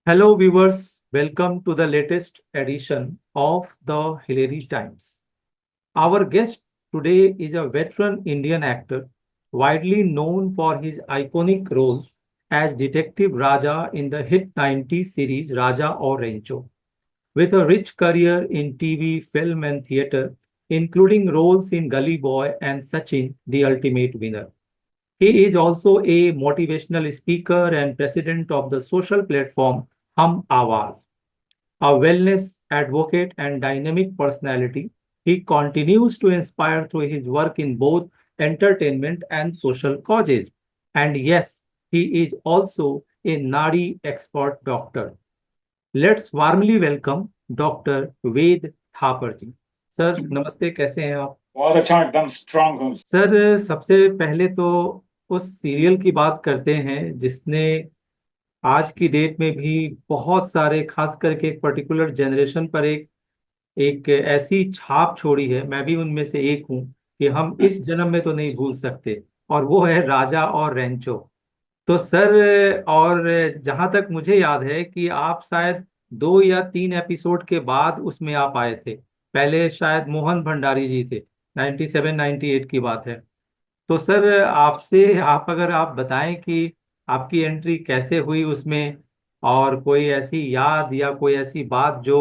Hello, viewers. Welcome to the latest edition of the Hillary Times. Our guest today is a veteran Indian actor, widely known for his iconic roles as Detective Raja in the hit 90s series Raja or Rancho. With a rich career in TV, film, and theatre, including roles in Gully Boy and Sachin, the Ultimate Winner. He is also a motivational speaker and president of the social platform Hum Awaaz. A wellness advocate and dynamic personality, he continues to inspire through his work in both entertainment and social causes. And yes, he is also a Nadi expert doctor. Let's warmly welcome Dr. Ved Thapar ji. Sir नमस्ते, कैसे हैं आप? बहुत अच्छा, एकदम strong हूँ। Sir सबसे पहले तो उस सीरियल की बात करते हैं जिसने आज की डेट में भी बहुत सारे, खास करके एक पर्टिकुलर जनरेशन पर एक एक ऐसी छाप छोड़ी है। मैं भी उनमें से एक हूँ कि हम इस जन्म में तो नहीं भूल सकते, और वो है राजा और रेंचो। तो सर, और जहां तक मुझे याद है कि आप शायद 2 या 3 एपिसोड के बाद उसमें आप आए थे। पहले शायद मोहन भंडारी जी थे, 97 98 की बात है। तो सर आपसे, अगर आप बताएं कि आपकी एंट्री कैसे हुई उसमें, और कोई ऐसी याद या कोई ऐसी बात जो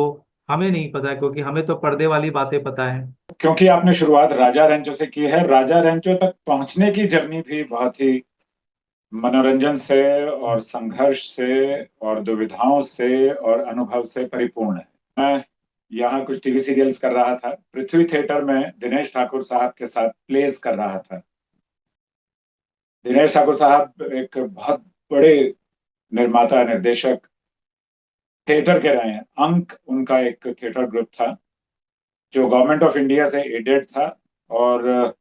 हमें नहीं पता, क्योंकि हमें तो पर्दे वाली बातें पता है। क्योंकि आपने शुरुआत राजा रेंचो से की है, राजा रेंचो तक पहुंचने की जर्नी भी बहुत ही मनोरंजन से और संघर्ष से और दुविधाओं से और अनुभव से परिपूर्ण है। मैं यहाँ कुछ टीवी सीरियल्स कर रहा था। पृथ्वी थिएटर में दिनेश ठाकुर साहब के साथ प्लेस कर रहा था। दिनेश ठाकुर साहब एक बहुत बड़े निर्माता निर्देशक थिएटर के रहे हैं। अंक उनका एक थिएटर ग्रुप था जो गवर्नमेंट ऑफ इंडिया से एडेड था, और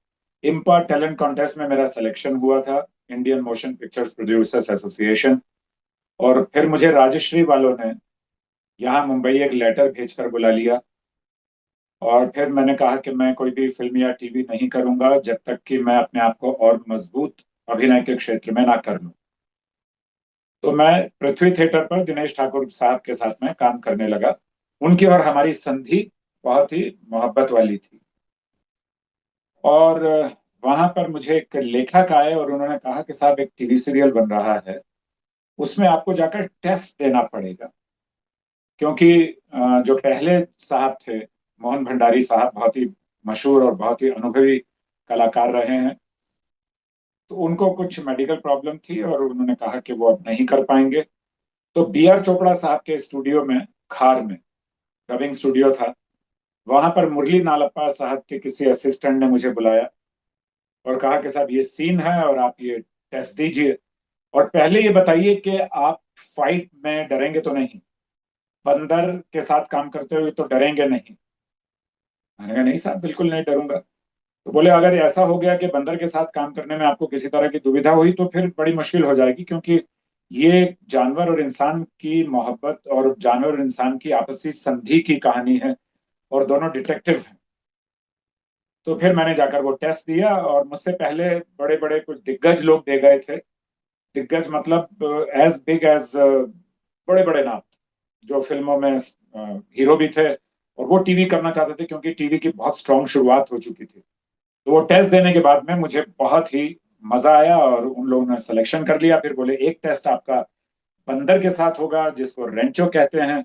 इम्पा टैलेंट कॉन्टेस्ट में मेरा सिलेक्शन हुआ था, Indian motion pictures producers association. और फिर मुझे राजश्री वालों ने यहाँ मुंबई एक लेटर भेजकर बुला लिया, और फिर मैंने कहा कि मैं कोई भी फिल्म या टीवी नहीं करूंगा जब तक कि मैं अपने आप को और मजबूत अभिनय के क्षेत्र में ना कर लूं। तो मैं पृथ्वी थिएटर पर दिनेश ठाकुर साहब के साथ में काम करने लगा। उनकी और हमारी संधि बहुत ही मोहब्बत वाली थी। और वहां पर मुझे एक लेखक आए और उन्होंने कहा कि साहब, एक टीवी सीरियल बन रहा है, उसमें आपको जाकर टेस्ट देना पड़ेगा। क्योंकि जो पहले साहब थे, मोहन भंडारी साहब, बहुत ही मशहूर और बहुत ही अनुभवी कलाकार रहे हैं, तो उनको कुछ मेडिकल प्रॉब्लम थी और उन्होंने कहा कि वो अब नहीं कर पाएंगे। तो B.R. चोपड़ा साहब के स्टूडियो में, खार में डबिंग स्टूडियो था, वहां पर मुरली नालप्पा साहब के किसी असिस्टेंट ने मुझे बुलाया और कहा कि साहब, ये सीन है और आप ये टेस्ट दीजिए, और पहले ये बताइए कि आप फाइट में डरेंगे तो नहीं, बंदर के साथ काम करते हुए तो डरेंगे नहीं। मैंने कहा नहीं साहब, बिल्कुल नहीं डरूंगा। तो बोले, अगर ऐसा हो गया कि बंदर के साथ काम करने में आपको किसी तरह की दुविधा हुई तो फिर बड़ी मुश्किल हो जाएगी, क्योंकि ये जानवर और इंसान की मोहब्बत और जानवर और इंसान की आपसी संधि की कहानी है, और दोनों डिटेक्टिव हैं। तो फिर मैंने जाकर वो टेस्ट दिया, और मुझसे पहले बड़े बड़े कुछ दिग्गज लोग दे गए थे। दिग्गज मतलब एज बिग एज बड़े बड़े नाम, जो फिल्मों में हीरो भी थे और वो टीवी करना चाहते थे, क्योंकि टीवी की बहुत स्ट्रांग शुरुआत हो चुकी थी। तो वो टेस्ट देने के बाद में मुझे बहुत ही मजा आया, और उन लोगों ने सिलेक्शन कर लिया। फिर बोले, एक टेस्ट आपका बंदर के साथ होगा, जिसको रेंचो कहते हैं।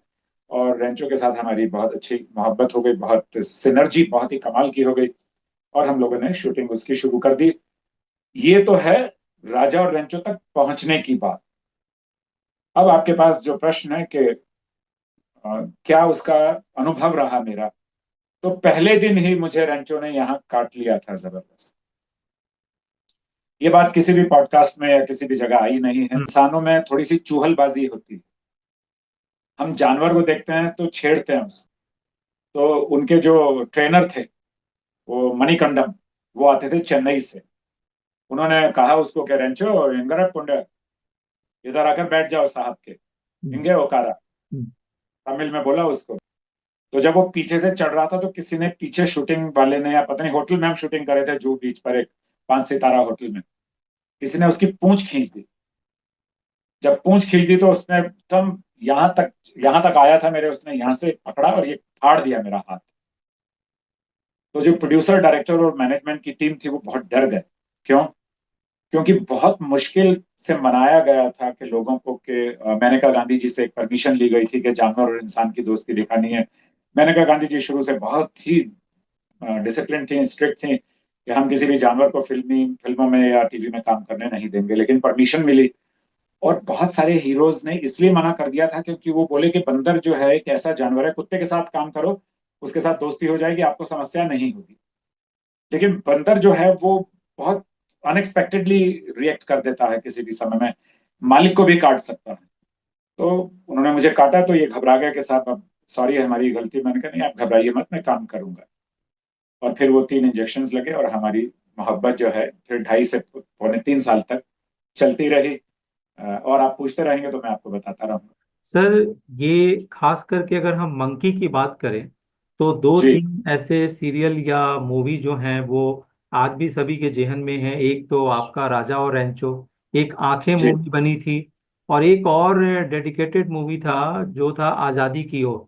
और रेंचो के साथ हमारी बहुत अच्छी मोहब्बत हो गई, बहुत सिनर्जी बहुत ही कमाल की हो गई, और हम लोगों ने शूटिंग उसकी शुरू कर दी। ये तो है राजा और रेंचो तक पहुंचने की बात। अब आपके पास जो प्रश्न है कि क्या उसका अनुभव रहा मेरा, तो पहले दिन ही मुझे रेंचो ने यहाँ काट लिया था जबरदस्त। ये बात किसी भी पॉडकास्ट में या किसी भी जगह आई नहीं है। इंसानों में थोड़ी सी चूहलबाजी होती है। हम जानवर को देखते हैं तो छेड़ते हैं उसको। तो उनके जो ट्रेनर थे, वो मणिकंडम, वो आते थे चेन्नई से। उन्होंने कहा उसको कि रेंचो इंगर पुंडे, इधर आकर बैठ जाओ साहब के, इंगे ओकारा, तमिल में बोला उसको। तो जब वो पीछे से चढ़ रहा था तो किसी ने, पीछे शूटिंग वाले ने, या पता नहीं, होटल में हम शूटिंग कर रहे थे जूहू बीच पर, एक 5 सितारा होटल में, किसी ने उसकी पूंछ खींच दी। जब पूंछ खींच दी तो उसने एकदम यहाँ तक आया था मेरे, उसने यहाँ से पकड़ा और ये फाड़ दिया मेरा हाथ। तो जो प्रोड्यूसर, डायरेक्टर और मैनेजमेंट की टीम थी वो बहुत डर गए। क्यों? क्योंकि बहुत मुश्किल से मनाया गया था कि लोगों को कि मेनका गांधी जी से एक परमिशन ली गई थी कि जानवर और इंसान की दोस्ती दिखानी है। मेनका गांधी जी शुरू से बहुत ही डिसिप्लिन थी, स्ट्रिक्ट थी कि हम किसी भी जानवर को फिल्मों में या टीवी में काम करने नहीं देंगे, लेकिन परमिशन मिली। और बहुत सारे हीरोज ने इसलिए मना कर दिया था क्योंकि वो बोले कि बंदर जो है एक ऐसा जानवर है, कुत्ते के साथ काम करो, उसके साथ दोस्ती हो जाएगी, आपको समस्या नहीं होगी। लेकिन बंदर जो है वो बहुत अनएक्सपेक्टेडली रिएक्ट कर देता है, किसी भी समय में मालिक को भी काट सकता है। तो उन्होंने मुझे काटा तो ये घबरा गया कि साहब अब सॉरी, हमारी गलती। मैंने कहा नहीं, आप घबराइए मत, मैं काम करूंगा। और फिर वो 3 इंजेक्शंस लगे और हमारी मोहब्बत जो है फिर 2.5 से 2.75 साल तक चलती रही। और आप पूछते रहेंगे तो मैं आपको बताता रहूंगा। सर, ये खास करके अगर हम मंकी की बात करें तो दो जी। तीन ऐसे सीरियल या मूवी जो हैं वो आज भी सभी के जेहन में हैं। एक तो आपका राजा और रैंचो, एक आंखें जी। मूवी बनी थी, और एक और डेडिकेटेड मूवी था जो था आजादी की ओर।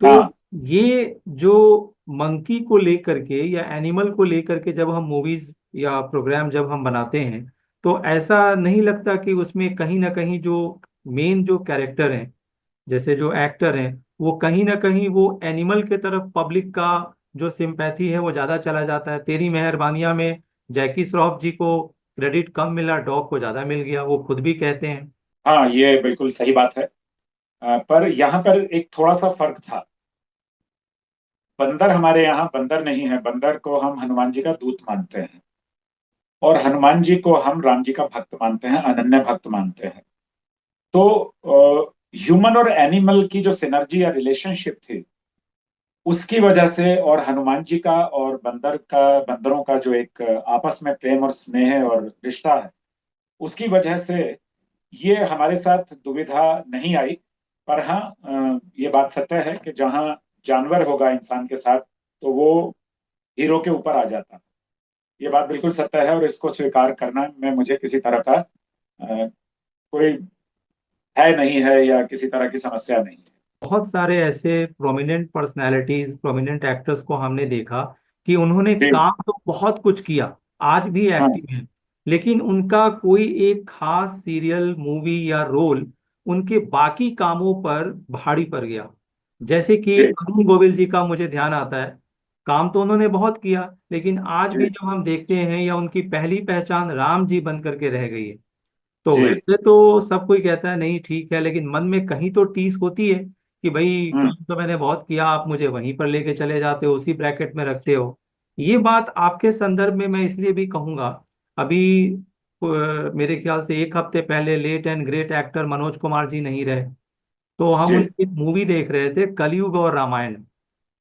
तो हाँ। ये जो मंकी को लेकर के या एनिमल को लेकर के जब हम मूवीज या प्रोग्राम जब हम बनाते हैं, तो ऐसा नहीं लगता कि उसमें कहीं ना कहीं जो मेन जो कैरेक्टर हैं, जैसे जो एक्टर हैं, वो कहीं ना कहीं वो एनिमल के तरफ पब्लिक का जो सिंपैथी है वो ज्यादा चला जाता है। तेरी मेहरबानियां में जैकी श्रॉफ जी को क्रेडिट कम मिला, डॉग को ज्यादा मिल गया, वो खुद भी कहते हैं। हाँ, ये बिल्कुल सही बात है। पर यहाँ पर एक थोड़ा सा फर्क था। बंदर हमारे यहाँ बंदर नहीं है, बंदर को हम हनुमान जी का दूत मानते हैं। और हनुमान जी को हम राम जी का भक्त मानते हैं, अनन्य भक्त मानते हैं। तो ह्यूमन और एनिमल की जो सिनर्जी या रिलेशनशिप थी, उसकी वजह से, और हनुमान जी का और बंदरों का जो एक आपस में प्रेम और स्नेह और रिश्ता है, उसकी वजह से ये हमारे साथ दुविधा नहीं आई। पर हाँ, ये बात सत्य है कि जहाँ जानवर होगा इंसान के साथ तो वो हीरो के ऊपर आ जाता है। ये बात बिल्कुल सत्य है और इसको स्वीकार करना में मुझे किसी तरह का कोई है नहीं है या किसी तरह की समस्या नहीं है। बहुत सारे ऐसे प्रोमिनेंट पर्सनालिटीज, प्रोमिनेंट एक्टर्स को हमने देखा कि उन्होंने जी। काम तो बहुत कुछ किया, आज भी हाँ। एक्टिव हैं, लेकिन उनका कोई एक खास सीरियल, मूवी या रोल उनके बाकी कामों पर भारी पड़ गया। जैसे कि जी। अरुण गोविल जी का मुझे ध्यान आता है। काम तो उन्होंने बहुत किया, लेकिन आज भी जी। जब हम देखते हैं, या उनकी पहली पहचान राम जी बन करके रह गई है। तो जी। वैसे तो सब कोई कहता है नहीं ठीक है, लेकिन मन में कहीं तो टीस होती है कि भाई हम्म। काम तो मैंने बहुत किया, आप मुझे वहीं पर लेके चले जाते हो, उसी ब्रैकेट में रखते हो। ये बात आपके संदर्भ में मैं इसलिए भी कहूंगा। अभी मेरे ख्याल से एक हफ्ते पहले late and great actor Manoj Kumar ji नहीं रहे, तो हम जी। उनकी मूवी देख रहे थे कलयुग और रामायण।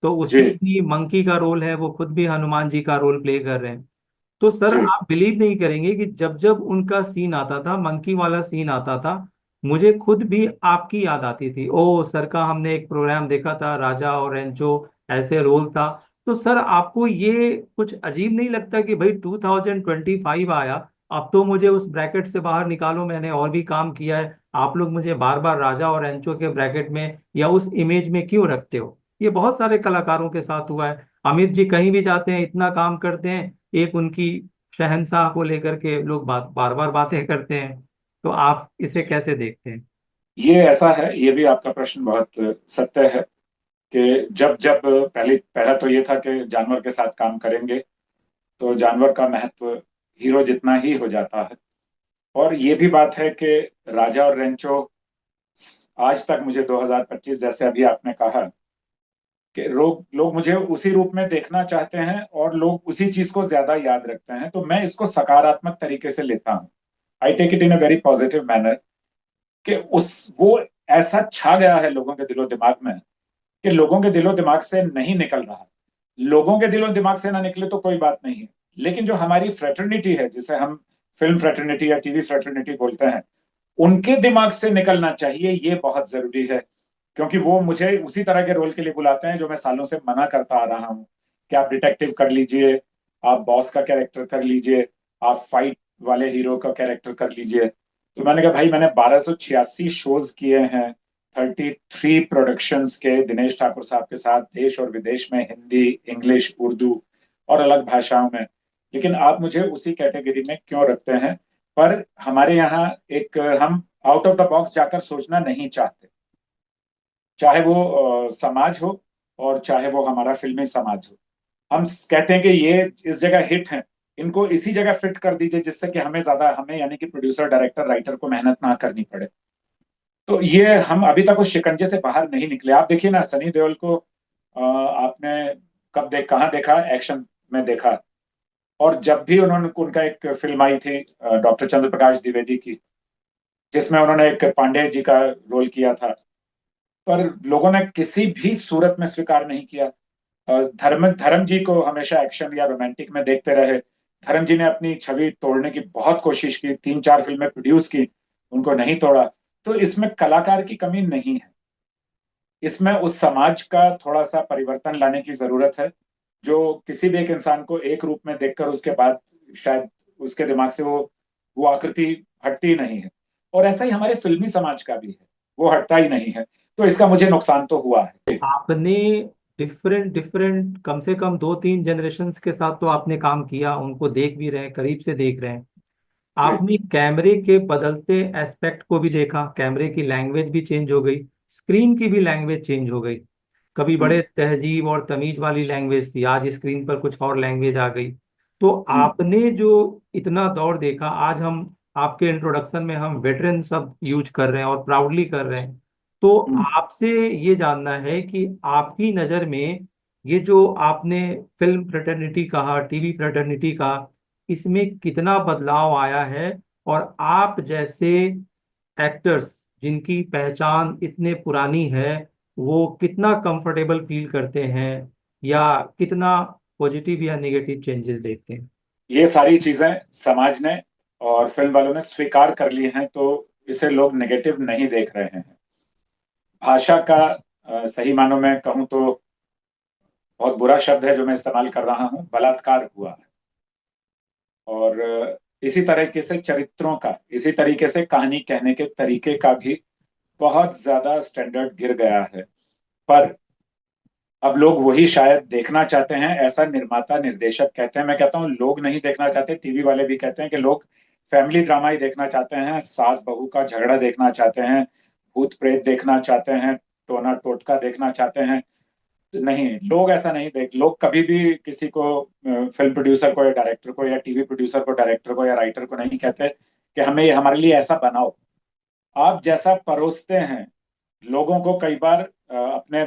तो जी। उसमें भी मंकी का रोल है, वो खुद भी हनुमान जी का रोल प्ले कर रहे हैं। तो सर, जी। आप बिलीव नहीं करेंगे कि जब जब उनका सीन आता था, मंकी वाला सीन आता था, मुझे खुद भी आपकी याद आती थी। ओ सर, का हमने एक प्रोग्राम देखा था राजा और रेंचो, ऐसे रोल था। तो सर, आपको ये कुछ अजीब नहीं लगता कि भाई 2025 आया, अब तो मुझे उस ब्रैकेट से बाहर निकालो, मैंने और भी काम किया है, आप लोग मुझे बार बार राजा और रेंचो के ब्रैकेट में या उस इमेज में क्यों रखते हो? ये बहुत सारे कलाकारों के साथ हुआ है। अमित जी कहीं भी जाते हैं, इतना काम करते हैं, एक उनकी शहंशाह को लेकर के लोग बार बार बातें करते हैं। तो आप इसे कैसे देखते हैं? ये ऐसा है, ये भी आपका प्रश्न बहुत सत्य है कि जब जब पहला तो ये था कि जानवर के साथ काम करेंगे तो जानवर का महत्व हीरो जितना ही हो जाता है। और ये भी बात है कि राजा और रेंचो आज तक मुझे 2025, जैसे अभी आपने कहा, कि लोग लोग मुझे उसी रूप में देखना चाहते हैं और लोग उसी चीज को ज्यादा याद रखते हैं, तो मैं इसको सकारात्मक तरीके से लेता हूँ। I take it in a very positive manner कि उस वो ऐसा छा गया है लोगों के दिलो दिमाग में कि लोगों के दिलो दिमाग से नहीं निकल रहा। लोगों के दिलो दिमाग से ना निकले तो कोई बात नहीं है, लेकिन जो हमारी फ्रेटर्निटी है, जिसे हम फिल्म फ्रेटर्निटी या टीवी फ्रेटर्निटी बोलते हैं, उनके दिमाग से निकलना चाहिए, ये बहुत जरूरी है। क्योंकि वो मुझे उसी तरह के रोल के लिए बुलाते हैं जो मैं सालों से मना करता आ रहा हूँ कि आप डिटेक्टिव कर लीजिए, आप बॉस का कैरेक्टर कर लीजिए, आप फाइट वाले हीरो का कैरेक्टर कर लीजिए। तो मैंने कहा भाई, मैंने 1286 शोज किए हैं, 33 प्रोडक्शंस के दिनेश ठाकुर साहब के साथ देश और विदेश में, हिंदी, इंग्लिश, उर्दू और अलग भाषाओं में। लेकिन आप मुझे उसी कैटेगरी में क्यों रखते हैं? पर हमारे यहाँ एक, हम आउट ऑफ द बॉक्स जाकर सोचना नहीं चाहते, चाहे वो समाज हो और चाहे वो हमारा फिल्मी समाज हो। हम कहते हैं कि ये इस जगह हिट है, इनको इसी जगह फिट कर दीजिए जिससे कि हमें यानी कि प्रोड्यूसर, डायरेक्टर, राइटर को मेहनत ना करनी पड़े। तो ये हम अभी तक उस शिकंजे से बाहर नहीं निकले। आप देखिए ना, सनी देओल को आपने कहाँ देखा? एक्शन में देखा। और जब भी उनका एक फिल्म आई थी डॉक्टर चंद्र प्रकाश द्विवेदी की, जिसमें उन्होंने एक पांडे जी का रोल किया था, पर लोगों ने किसी भी सूरत में स्वीकार नहीं किया। धर्म जी को हमेशा एक्शन या रोमांटिक में देखते रहे। धर्म जी ने अपनी छवि तोड़ने की बहुत कोशिश की, 3-4 फिल्में प्रोड्यूस की, उनको नहीं तोड़ा। तो इसमें कलाकार की कमी नहीं है, इसमें उस समाज का थोड़ा सा परिवर्तन लाने की जरूरत है, जो किसी भी एक इंसान को एक रूप में देखकर उसके बाद शायद उसके दिमाग से वो आकृति हटती नहीं है। और ऐसा ही हमारे फिल्मी समाज का भी है, वो हटता ही नहीं है। तो इसका मुझे नुकसान तो हुआ है। आपने डिफरेंट डिफरेंट कम से कम 2-3 जनरेशन्स के साथ तो आपने काम किया, उनको देख भी रहे हैं, करीब से देख रहे हैं। जी। आपने कैमरे के बदलते एस्पेक्ट को भी देखा, कैमरे की लैंग्वेज भी चेंज हो गई, स्क्रीन की भी लैंग्वेज चेंज हो गई। कभी हम्म। बड़े तहजीब और तमीज वाली लैंग्वेज थी, आज स्क्रीन पर कुछ और लैंग्वेज आ गई। तो हम्म। आपने जो इतना दौर देखा, आज हम आपके इंट्रोडक्शन में हम वेटरन शब्द यूज कर रहे हैं और प्राउडली कर रहे हैं। तो हम्म। आपसे ये जानना है कि आपकी नज़र में ये जो आपने फिल्म फ्रेटर्निटी कहा, टीवी फ्रेटर्निटी कहा, इसमें कितना बदलाव आया है? और आप जैसे एक्टर्स जिनकी पहचान इतने पुरानी है, वो कितना कंफर्टेबल फील करते हैं या कितना पॉजिटिव या नेगेटिव चेंजेस देखते हैं? ये सारी चीजें समाज ने और फिल्म वालों ने स्वीकार कर ली हैं, तो इसे लोग नेगेटिव नहीं देख रहे हैं। भाषा का सही मानों में कहूँ तो बहुत बुरा शब्द है जो मैं इस्तेमाल कर रहा हूँ, बलात्कार हुआ है। और इसी तरीके से चरित्रों का, इसी तरीके से कहानी कहने के तरीके का भी बहुत ज्यादा स्टैंडर्ड गिर गया है। पर अब लोग वही शायद देखना चाहते हैं, ऐसा निर्माता निर्देशक कहते हैं। मैं कहता हूँ लोग नहीं देखना चाहते, टीवी वाले भी कहते हैं कि लोग फैमिली ड्रामा ही देखना चाहते हैं, सास बहू का झगड़ा देखना चाहते हैं, भूत प्रेत देखना चाहते हैं, टोना टोटका देखना चाहते हैं। नहीं, लोग ऐसा नहीं देख, लोग कभी भी किसी को, फिल्म प्रोड्यूसर को या डायरेक्टर को या टीवी प्रोड्यूसर को, डायरेक्टर को या राइटर को नहीं कहते कि हमें ये हमारे लिए ऐसा बनाओ। आप जैसा परोसते हैं, लोगों को कई बार अपने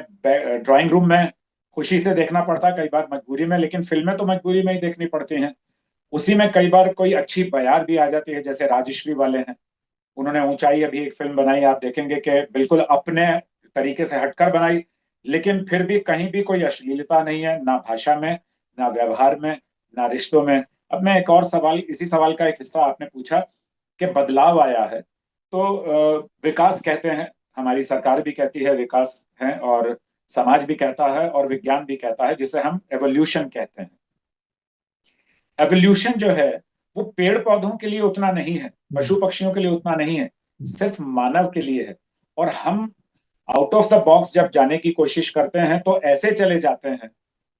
ड्राइंग रूम में खुशी से देखना पड़ता है, कई बार मजबूरी में, लेकिन फिल्में तो मजबूरी में ही देखनी पड़ती हैं। उसी में कई बार कोई अच्छी बयार भी आ जाती है, जैसे राजश्री वाले हैं, उन्होंने ऊंचाई अभी एक फिल्म बनाई, आप देखेंगे कि बिल्कुल अपने तरीके से हटकर बनाई, लेकिन फिर भी कहीं भी कोई अश्लीलता नहीं है, ना भाषा में, ना व्यवहार में, ना रिश्तों में। अब मैं एक और सवाल, इसी सवाल का एक हिस्सा आपने पूछा कि बदलाव आया है, तो विकास कहते हैं, हमारी सरकार भी कहती है विकास है, और समाज भी कहता है, और विज्ञान भी कहता है, जिसे हम एवोल्यूशन कहते हैं। एवोल्यूशन जो है वो पेड़ पौधों के लिए उतना नहीं है, पशु पक्षियों के लिए उतना नहीं है, सिर्फ मानव के लिए है। और हम आउट ऑफ द बॉक्स जब जाने की कोशिश करते हैं तो ऐसे चले जाते हैं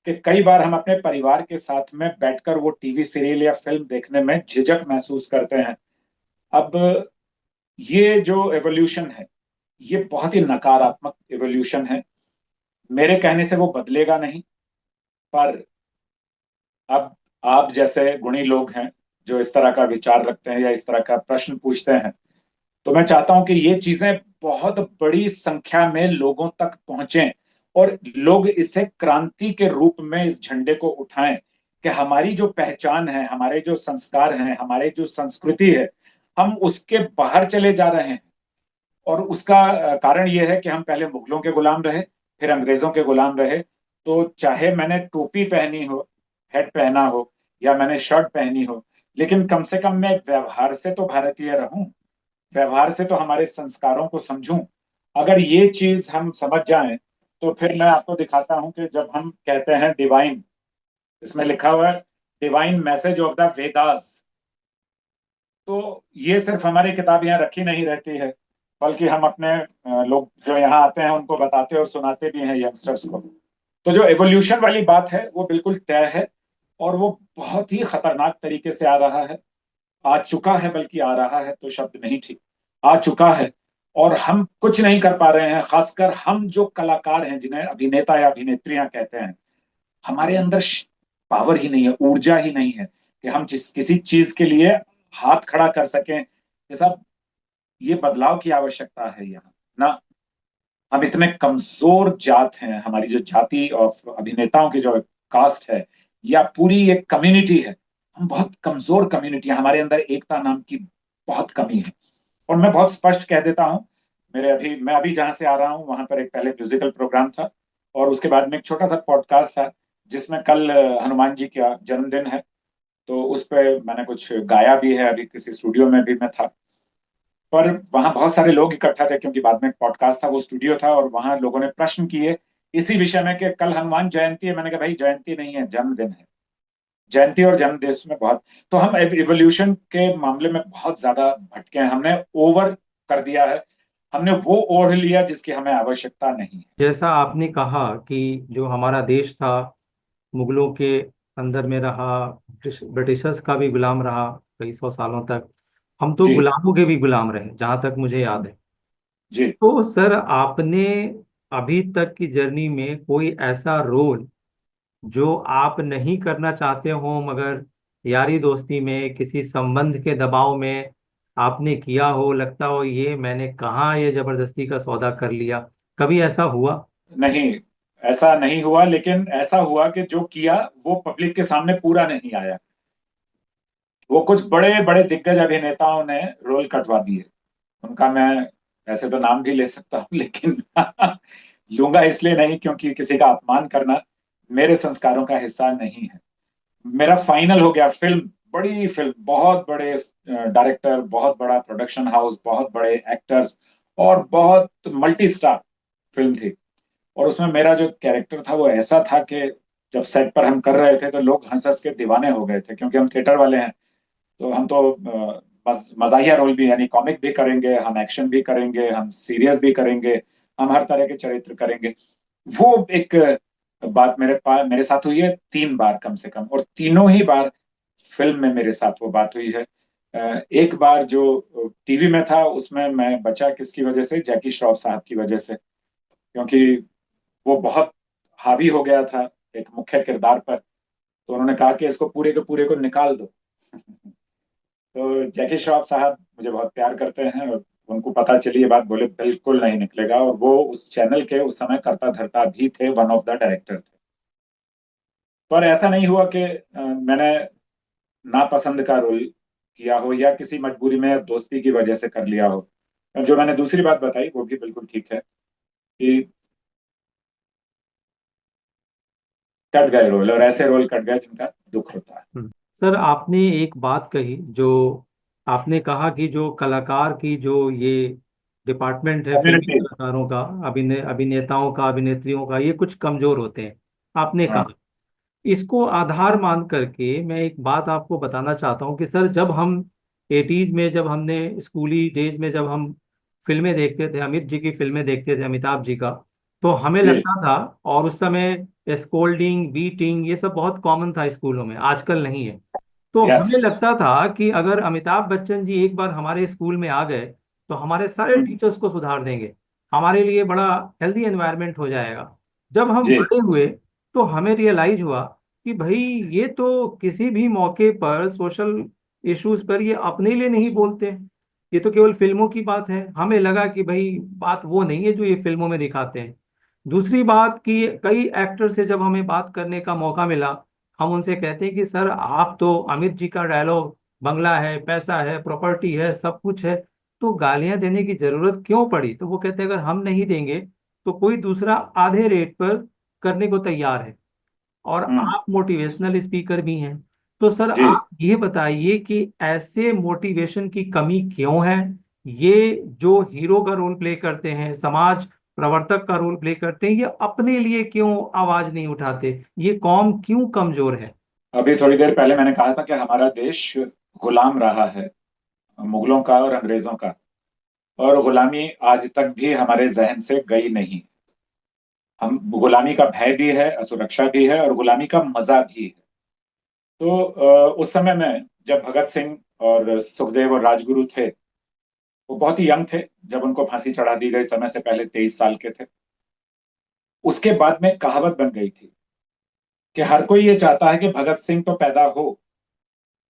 कि कई बार हम अपने परिवार के साथ में बैठकर वो टीवी सीरियल या फिल्म देखने में झिझक महसूस करते हैं। अब ये जो एवोल्यूशन है, ये बहुत ही नकारात्मक एवोल्यूशन है। मेरे कहने से वो बदलेगा नहीं। पर अब आप जैसे गुणी लोग हैं जो इस तरह का विचार रखते हैं या इस तरह का प्रश्न पूछते हैं, तो मैं चाहता हूं कि ये चीजें बहुत बड़ी संख्या में लोगों तक पहुंचें, और लोग इसे क्रांति के रूप में इस झंडे को उठाएं कि हमारी जो पहचान है, हमारे जो संस्कार हैं, हमारे जो संस्कृति है, हम उसके बाहर चले जा रहे हैं। और उसका कारण यह है कि हम पहले मुगलों के गुलाम रहे, फिर अंग्रेजों के गुलाम रहे। तो चाहे मैंने टोपी पहनी हो, हेड पहना हो, या मैंने शर्ट पहनी हो, लेकिन कम से कम मैं व्यवहार से तो भारतीय रहूं, व्यवहार से तो हमारे संस्कारों को समझूं। अगर ये चीज हम समझ जाएं, तो फिर मैं आपको दिखाता हूं कि जब हम कहते हैं डिवाइन, इसमें लिखा हुआ है divine message of the Vedas, तो ये सिर्फ हमारी किताब यहाँ रखी नहीं रहती है, बल्कि हम अपने लोग जो यहाँ आते हैं उनको बताते और सुनाते भी हैं यंगस्टर्स को। तो जो एवोल्यूशन वाली बात है वो बिल्कुल तय है, और वो बहुत ही खतरनाक तरीके से आ रहा है। आ चुका है, बल्कि आ रहा है तो शब्द नहीं ठीक, आ चुका है। और हम कुछ नहीं कर पा रहे हैं, खासकर हम जो कलाकार हैं, जिन्हें अभिनेता या अभिनेत्रियां कहते हैं। हमारे अंदर पावर ही नहीं है, ऊर्जा ही नहीं है कि हम जिस किसी चीज के लिए हाथ खड़ा कर सकें। ये सब, ये बदलाव की आवश्यकता है यहाँ ना। हम इतने कमजोर जात हैं, हमारी जो जाति और अभिनेताओं की जो कास्ट है या पूरी एक कम्युनिटी है, हम बहुत कमजोर कम्युनिटी है। हमारे अंदर एकता नाम की बहुत कमी है। और मैं बहुत स्पष्ट कह देता हूँ, मैं अभी जहां से आ रहा हूँ वहां पर एक पहले म्यूजिकल प्रोग्राम था, और उसके बाद में एक छोटा सा पॉडकास्ट था, जिसमें कल हनुमान जी का जन्मदिन है। तो उस पर मैंने कुछ गाया भी है, अभी किसी स्टूडियो में भी मैं था। पर वहां बहुत सारे लोग इकट्ठा थे, क्योंकि बाद में पॉडकास्ट था, वो स्टूडियो था, और वहां लोगों ने प्रश्न किए इसी विषय में कि कल हनुमान जयंती है। मैंने कहा भाई, जयंती नहीं है, जन्मदिन है। जयंती और जन्मदिन में बहुत, तो हम इवोल्यूशन के मामले में बहुत ज्यादा भटके हैं, हमने ओवर कर दिया है, हमने वो ओढ़ लिया जिसकी हमें आवश्यकता नहीं है। जैसा आपने कहा कि जो हमारा देश था मुगलों के अंदर में रहा, ब्रिटिशर्स का भी गुलाम रहा कई सौ सालों तक। हम तो जी। गुलामों के भी गुलाम रहे जहां तक मुझे याद है। जी। तो सर, आपने अभी तक की जर्नी में कोई ऐसा रोल जो आप नहीं करना चाहते हो, मगर यारी दोस्ती में किसी संबंध के दबाव में आपने किया हो, लगता हो ये मैंने कहाँ ये जबरदस्ती का सौदा कर लिया, कभी ऐसा हुआ? नहीं, ऐसा नहीं हुआ, लेकिन ऐसा हुआ कि जो किया वो पब्लिक के सामने पूरा नहीं आया। वो कुछ बड़े बड़े दिग्गज अभिनेताओं ने रोल कटवा दिए। उनका मैं ऐसे तो नाम भी ले सकता हूँ, लेकिन लूंगा इसलिए नहीं क्योंकि किसी का अपमान करना मेरे संस्कारों का हिस्सा नहीं है। मेरा फाइनल हो गया फिल्म, बड़ी फिल्म, बहुत बड़े डायरेक्टर, बहुत बड़ा प्रोडक्शन हाउस, बहुत बड़े एक्टर्स, और बहुत मल्टी स्टार फिल्म थी। और उसमें मेरा जो कैरेक्टर था वो ऐसा था कि जब सेट पर हम कर रहे थे तो लोग हंस हंस के दीवाने हो गए थे, क्योंकि हम थिएटर वाले हैं। तो हम तो मजाहिया रोल भी, यानी कॉमिक भी करेंगे, हम एक्शन भी करेंगे, हम सीरियस भी करेंगे, हम हर तरह के चरित्र करेंगे। वो एक बात मेरे साथ हुई है 3 बार कम से कम, और तीनों ही बार फिल्म में मेरे साथ वो बात हुई है। एक बार जो टीवी में था उसमें मैं बचा किसकी वजह से, जैकी श्रॉफ साहब की वजह से, क्योंकि वो बहुत हावी हो गया था एक मुख्य किरदार पर। तो उन्होंने कहा कि इसको पूरे के पूरे को निकाल दो। तो जैकी श्रॉफ साहब मुझे बहुत प्यार करते हैं, और उनको पता चली ये बात, बोले बिल्कुल नहीं निकलेगा। और वो उस चैनल के उस समय करता धरता भी थे, वन ऑफ द डायरेक्टर थे। पर ऐसा नहीं हुआ कि मैंने नापसंद का रोल किया हो, या किसी मजबूरी में दोस्ती की वजह से कर लिया हो। जो मैंने दूसरी बात बताई वो भी बिल्कुल ठीक है कि कट गए रोल, और ऐसे रोल कट गए जिनका दुख होता है। सर, आपने एक बात कही, जो आपने कहा कि जो कलाकार की जो ये डिपार्टमेंट है फिल्मी कम्युनिटी। कलाकारों का, अभिनेताओं का, अभिनेत्रियों का, ये कुछ कमजोर होते हैं, आपने हाँ। कहा। इसको आधार मान करके मैं एक बात आपको बताना चाहता हूँ कि सर, जब हम एटीज में, जब हमने स्कूली डेज में, जब हम फिल्में देखते थे, अमित जी की फिल्में देखते थे, अमिताभ जी का, तो हमें जी। लगता था, और उस समय स्कोल्डिंग, बीटिंग, ये सब बहुत कॉमन था स्कूलों में, आजकल नहीं है। तो यस। हमें लगता था कि अगर अमिताभ बच्चन जी एक बार हमारे स्कूल में आ गए तो हमारे सारे टीचर्स को सुधार देंगे, हमारे लिए बड़ा हेल्दी एनवायरनमेंट हो जाएगा। जब हम जी। बड़े हुए तो हमें रियलाइज हुआ कि भाई, ये तो किसी भी मौके पर सोशल इश्यूज पर ये अपने लिए नहीं बोलते, ये तो केवल फिल्मों की बात है। हमें लगा कि भाई बात वो नहीं है जो ये फिल्मों में दिखाते हैं। दूसरी बात कि कई एक्टर से जब हमें बात करने का मौका मिला, हम उनसे कहते हैं कि सर, आप तो अमित जी का डायलॉग, बंगला है, पैसा है, प्रॉपर्टी है, सब कुछ है, तो गालियां देने की जरूरत क्यों पड़ी? तो वो कहते हैं अगर हम नहीं देंगे तो कोई दूसरा आधे रेट पर करने को तैयार है, और हम्म। आप मोटिवेशनल स्पीकर भी हैं। तो सर, जी। आप ये बताइए कि ऐसे मोटिवेशन की कमी क्यों है? ये जो हीरो का रोल प्ले करते हैं, समाज प्रवर्तक का रोल प्ले करते हैं, ये अपने लिए क्यों आवाज नहीं उठाते? ये कौम क्यों कमजोर है? अभी थोड़ी देर पहले मैंने कहा था कि हमारा देश गुलाम रहा है मुगलों का और अंग्रेजों का। और गुलामी आज तक भी हमारे जहन से गई नहीं। हम गुलामी का भय भी है, असुरक्षा भी है, और गुलामी का मजा भी है। तो उस समय में जब भगत सिंह और सुखदेव और राजगुरु थे, वो बहुत ही यंग थे जब उनको फांसी चढ़ा दी गई, समय से पहले 23 साल के थे। उसके बाद में कहावत बन गई थी कि हर कोई ये चाहता है कि भगत सिंह तो पैदा हो,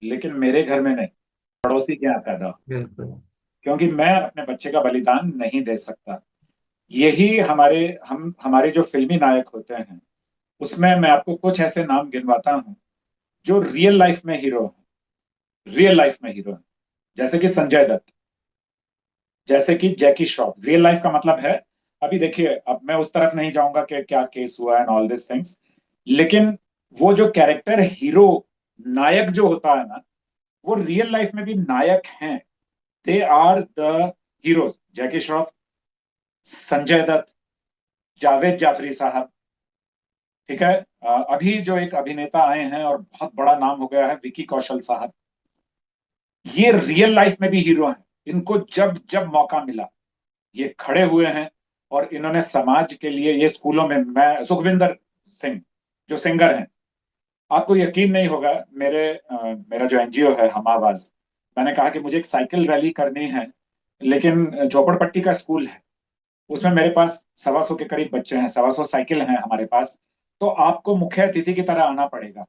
लेकिन मेरे घर में नहीं, पड़ोसी के यहाँ पैदा हो, बिल्कुल। क्योंकि मैं अपने बच्चे का बलिदान नहीं दे सकता। यही हमारे जो फिल्मी नायक होते हैं, उसमें मैं आपको कुछ ऐसे नाम गिनवाता हूँ जो रियल लाइफ में हीरो हैं। रियल लाइफ में हीरो हैं, जैसे कि संजय दत्त, जैसे कि जैकी श्रॉफ। रियल लाइफ का मतलब है, अभी देखिए, अब मैं उस तरफ नहीं जाऊंगा कि क्या केस हुआ एंड ऑल दिस थिंग्स, लेकिन वो जो कैरेक्टर हीरो, नायक जो होता है ना, वो रियल लाइफ में भी नायक हैं। They are the heroes. Jackie Shroff, Sanjay Dutt, Javed Jaffrey साहब, ठीक है। अभी जो एक अभिनेता आए हैं और बहुत बड़ा नाम हो गया है, विकी कौशल साहब, ये रियल लाइफ में भी हीरो हैं। इनको जब जब मौका मिला, ये खड़े हुए हैं, और इन्होंने समाज के लिए, ये स्कूलों में, मैं सुखविंदर सिंह जो सिंगर हैं, आपको यकीन नहीं होगा, मेरा जो एनजीओ है हम आवाज, मैंने कहा कि मुझे एक साइकिल रैली करनी है, लेकिन झोपड़पट्टी का स्कूल है, उसमें मेरे पास 125 के करीब बच्चे हैं, 125 साइकिल हैं हमारे पास, तो आपको मुख्य अतिथि की तरह आना पड़ेगा।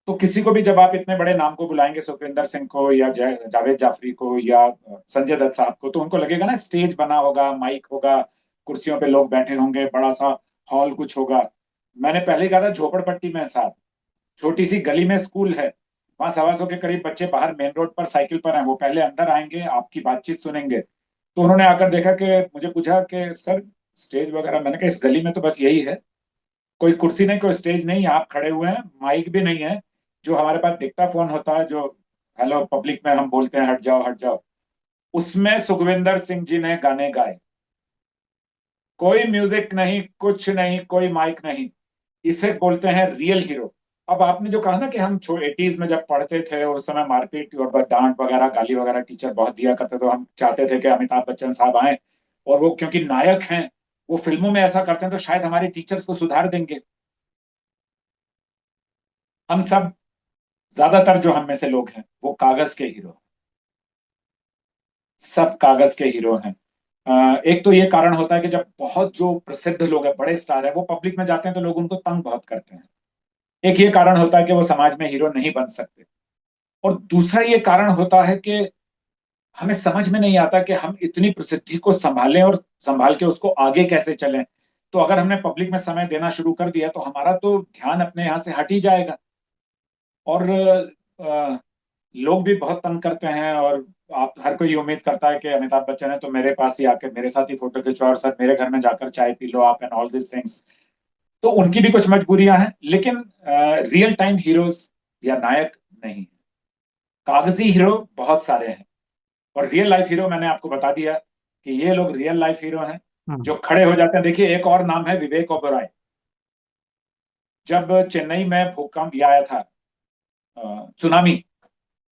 तो किसी को भी जब आप इतने बड़े नाम को बुलाएंगे, सुखविंदर सिंह को या जावेद जाफरी को या संजय दत्त साहब को, तो उनको लगेगा ना स्टेज बना होगा, माइक होगा, कुर्सियों पे लोग बैठे होंगे, बड़ा सा हॉल कुछ होगा। मैंने पहले कहा था झोपड़पट्टी में साहब, छोटी सी गली में स्कूल है, वहां 125 के करीब बच्चे बाहर मेन रोड पर साइकिल पर हैं, वो पहले अंदर आएंगे, आपकी बातचीत सुनेंगे। तो उन्होंने आकर देखा कि, मुझे पूछा कि सर स्टेज वगैरह, मैंने कहा इस गली में तो बस यही है, कोई कुर्सी नहीं, कोई स्टेज नहीं, आप खड़े हुए हैं, माइक भी नहीं है, जो हमारे पास डिक्टाफोन होता है, जो हेलो पब्लिक में हम बोलते हैं हट जाओ हट जाओ, उसमें सुखविंदर सिंह जी ने गाने गाए। कोई म्यूजिक नहीं, कुछ नहीं, कोई माइक नहीं, इसे बोलते हैं रियल हीरो। अब आपने जो कहा ना कि हम 80s में जब पढ़ते थे और उस समय मारपीट और डांट वगैरह, गाली वगैरह टीचर बहुत दिया करते, तो हम चाहते थे कि अमिताभ बच्चन साहब आए, और वो क्योंकि नायक हैं, वो फिल्मों में ऐसा करते हैं, तो शायद हमारे टीचर्स को सुधार देंगे। हम सब, ज्यादातर जो हम में से लोग हैं, वो कागज के हीरो, सब कागज के हीरो हैं। एक तो ये कारण होता है कि जब बहुत जो प्रसिद्ध लोग हैं, बड़े स्टार हैं, वो पब्लिक में जाते हैं तो लोग उनको तंग बहुत करते हैं। एक ये कारण होता है कि वो समाज में हीरो नहीं बन सकते। और दूसरा ये कारण होता है कि हमें समझ में नहीं आता कि हम इतनी प्रसिद्धि को संभालें और संभाल के उसको आगे कैसे चलें। तो अगर हमने पब्लिक में समय देना शुरू कर दिया, तो हमारा तो ध्यान अपने यहाँ से हट ही जाएगा। और लोग भी बहुत तंग करते हैं, और आप, हर कोई उम्मीद करता है कि अमिताभ बच्चन है तो मेरे पास ही आके मेरे साथ ही फोटो खिंचवाओ, और सर मेरे घर में जाकर चाय पी लो आप, एंड ऑल दिस थिंग्स। तो उनकी भी कुछ मजबूरियां हैं, लेकिन रियल टाइम हीरोज या नायक नहीं। कागजी हीरो बहुत सारे हैं, और रियल लाइफ हीरो मैंने आपको बता दिया कि ये लोग रियल लाइफ हीरो हैं, हम्म। जो खड़े हो जाते हैं। देखिए, एक और नाम है विवेक ओबेरॉय। जब चेन्नई में भूकंप ये आया था, सुनामी,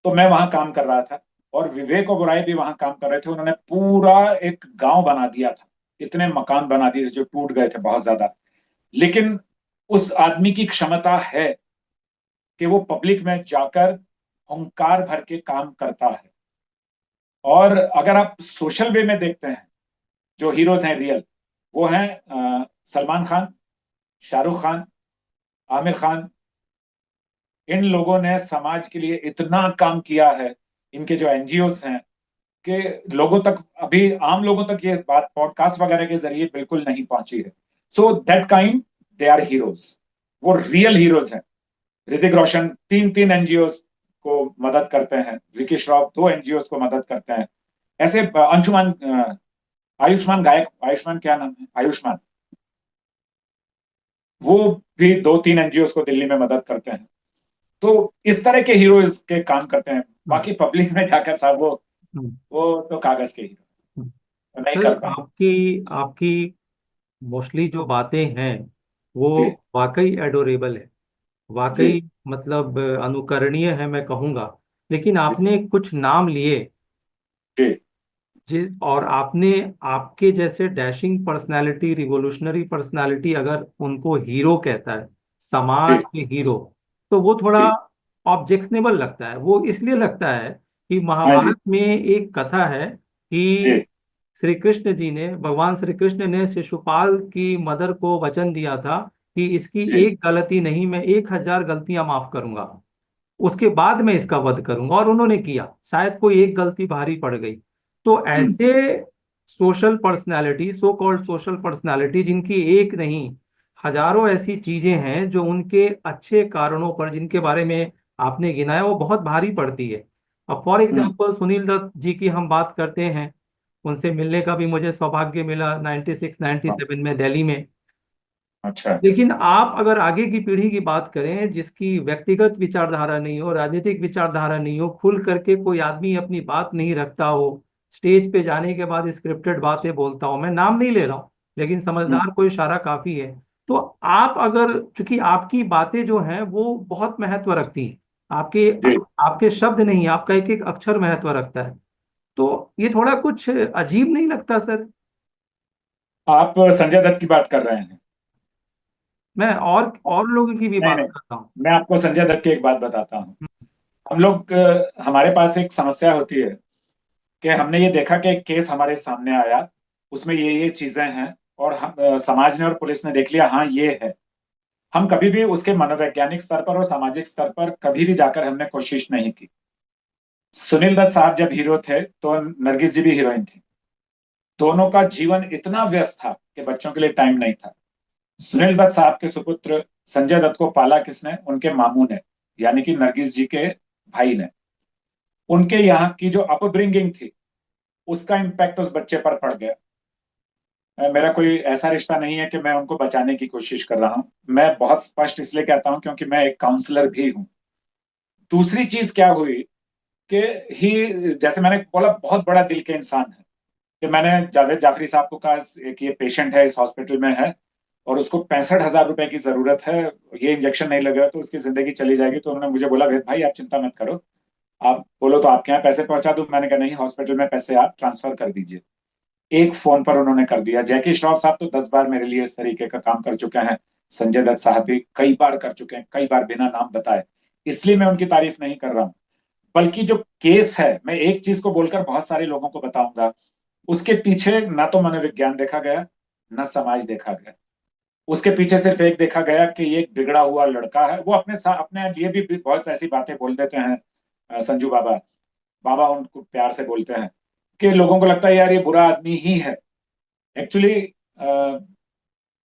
तो मैं वहां काम कर रहा था, और विवेक ओबेरॉय भी वहां काम कर रहे थे। उन्होंने पूरा एक गांव बना दिया था, इतने मकान बना दिए थे जो टूट गए थे बहुत ज्यादा। लेकिन उस आदमी की क्षमता है कि वो पब्लिक में जाकर हुंकार भर के काम करता है। और अगर आप सोशल वे में देखते हैं, जो हीरोज हैं रियल, वो हैं सलमान खान, शाहरुख खान, आमिर खान। इन लोगों ने समाज के लिए इतना काम किया है, इनके जो एनजीओस हैं, कि लोगों तक, अभी आम लोगों तक ये बात पॉडकास्ट वगैरह के जरिए बिल्कुल नहीं पहुंची है। So that kind, they are heroes, वो रियल हीरोज हैं। ऋतिक रोशन 3 3 एनजीओस को मदद करते हैं, विकी श्रॉफ 2 एनजीओस को मदद करते हैं। ऐसे अंशुमान, आयुष्मान गायक, आयुष्मान क्या नाम है, आयुष्मान, वो भी 2 3 एनजीओस को दिल्ली में मदद करते हैं। तो इस तरह के हीरोज के काम करते हैं। हम्म। बाकी पब्लिक में जाकर साहब, हम्म। वो तो कागज के हीरो हम्म। नहीं सर, कर पाए। आपकी आपकी मोस्टली जो बातें हैं वो जी, वाकई एडोरेबल है, जी, वाकई मतलब अनुकरणीय है मैं कहूँगा। लेकिन जी, आपने कुछ नाम लिए जी, और आपने आपके जैसे डैशिंग पर्सनालिटी, रिवोल्यूशनरी पर्सनालिटी अगर उनको हीरो कहता है, जी समाज के हीरो, तो वो थोड़ा जी। ऑब्जेक्शनेबल लगता है। वो इसलिए लगता है कि हाँ जी। महाभारत में एक कथा है कि जी श्री कृष्ण जी ने, भगवान श्री कृष्ण ने शिशुपाल की मदर को वचन दिया था कि इसकी जी। एक गलती नहीं, मैं 1,000 गलतियां माफ करूंगा, उसके बाद मैं इसका वध करूंगा। और उन्होंने किया, शायद कोई एक गलती भारी पड़ गई। तो हम्म। ऐसे social personality, so called social personality, जिनकी एक नहीं हजारों ऐसी चीजें हैं जो उनके अच्छे कारणों पर, जिनके बारे में आपने गिनाया, वो बहुत भारी पड़ती है। अब for hmm. Example Sunil Dutt ji की हम बात करते हैं, उनसे मिलने का भी मुझे सौभाग्य मिला 96 हाँ, 97 में दिल्ली में। अच्छा। लेकिन आप अगर आगे की पीढ़ी की बात करें, जिसकी व्यक्तिगत विचारधारा नहीं हो, राजनीतिक विचारधारा नहीं हो, खुल करके कोई आदमी अपनी बात नहीं रखता हो, स्टेज पे जाने के बाद स्क्रिप्टेड बातें बोलता हो, मैं नाम नहीं ले रहा हूं, लेकिन हम्म। समझदार को इशारा काफी है। तो आप अगर, चूंकि आपकी बातें जो हैं वो बहुत महत्व रखती हैं, आपके जी। आपके शब्द नहीं, आपका एक एक अक्षर महत्व रखता है। तो ये थोड़ा कुछ अजीब नहीं लगता सर? आप संजय दत्त की बात कर रहे हैं? मैं और लोगों की भी नहीं बात नहीं, करता हूँ। मैं आपको संजय दत्त की एक बात बताता हूँ। हम लोग हमारे पास एक समस्या होती है कि हमने ये देखा कि एक केस हमारे सामने आया, उसमें ये चीजें हैं, और हम समाज ने और पुलिस ने देख लिया, हाँ ये है। हम कभी भी उसके मनोवैज्ञानिक स्तर पर और सामाजिक स्तर पर कभी भी जाकर हमने कोशिश नहीं की। सुनील दत्त साहब जब हीरो थे तो नरगिस जी भी हीरोइन थी। दोनों का जीवन इतना व्यस्त था कि बच्चों के लिए टाइम नहीं था। सुनील दत्त साहब के सुपुत्र संजय दत्त को पाला किसने? उनके मामू ने, यानी कि नरगिस जी के भाई ने। उनके यहाँ की जो अपब्रिंगिंग थी, उसका इम्पैक्ट उस बच्चे पर पड़ गया। मेरा कोई ऐसा रिश्ता नहीं है कि मैं उनको बचाने की कोशिश कर रहा हूं। मैं बहुत स्पष्ट इसलिए कहता हूं क्योंकि मैं एक काउंसलर भी हूं। दूसरी चीज क्या हुई कि ही, जैसे मैंने बोला, बहुत बड़ा दिल के इंसान है। कि मैंने जावेद जाफरी साहब को कहा एक ये पेशेंट है, इस हॉस्पिटल में है, और उसको 65,000 रुपए की जरूरत है, ये इंजेक्शन नहीं लगेगा तो उसकी जिंदगी चली जाएगी। तो उन्होंने मुझे बोला, वेद भाई आप चिंता मत करो, आप बोलो तो आपके यहाँ पैसे पहुंचा दूं। मैंने कहा नहीं, हॉस्पिटल में पैसे आप ट्रांसफर कर दीजिए। एक फोन पर उन्होंने कर दिया। जैकी श्रॉफ साहब तो 10 बार मेरे लिए इस तरीके का काम कर चुके हैं। संजय दत्त साहब भी कई बार कर चुके हैं, कई बार बिना नाम बताए। इसलिए मैं उनकी तारीफ नहीं कर रहा हूं। बल्कि जो केस है, मैं एक चीज को बोलकर बहुत सारे लोगों को बताऊंगा, उसके पीछे ना तो मनोविज्ञान देखा गया, ना समाज देखा गया। उसके पीछे सिर्फ एक देखा गया कि ये एक बिगड़ा हुआ लड़का है। वो अपने लिए भी बहुत ऐसी बातें बोल देते हैं। संजू बाबा, बाबा उनको प्यार से बोलते हैं, कि लोगों को लगता है यार ये बुरा आदमी ही है। एक्चुअली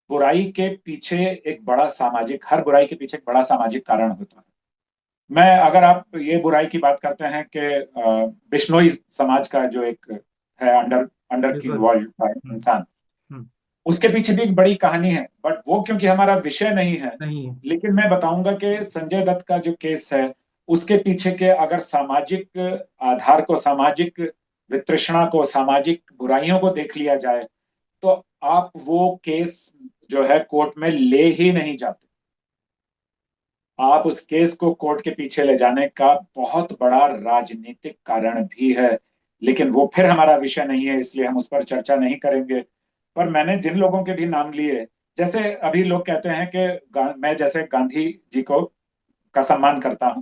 बुराई के पीछे एक बड़ा सामाजिक, हर बुराई के पीछे एक बड़ा सामाजिक कारण होता है। मैं, अगर आप ये बुराई की बात करते हैं कि बिश्नोई समाज का जो एक है, अंडर अंडर की बिल्कुल। इन्वॉल्व हम्म। इंसान, हम्म। उसके पीछे भी एक बड़ी कहानी है, बट वो क्योंकि हमारा विषय नहीं है। नहीं है। लेकिन मैं बताऊंगा कि संजय दत्त का जो केस है, उसके पीछे के अगर सामाजिक आधार को, सामाजिक वितृष्णा को, सामाजिक बुराइयों को देख लिया जाए, तो आप वो केस जो है कोर्ट में ले ही नहीं जाते। आप उस केस को कोर्ट के पीछे ले जाने का बहुत बड़ा राजनीतिक कारण भी है। लेकिन वो फिर हमारा विषय नहीं है, इसलिए हम उस पर चर्चा नहीं करेंगे। पर मैंने जिन लोगों के भी नाम लिए, जैसे अभी लोग कहते हैं कि मैं जैसे गांधी जी को का सम्मान करता हूं,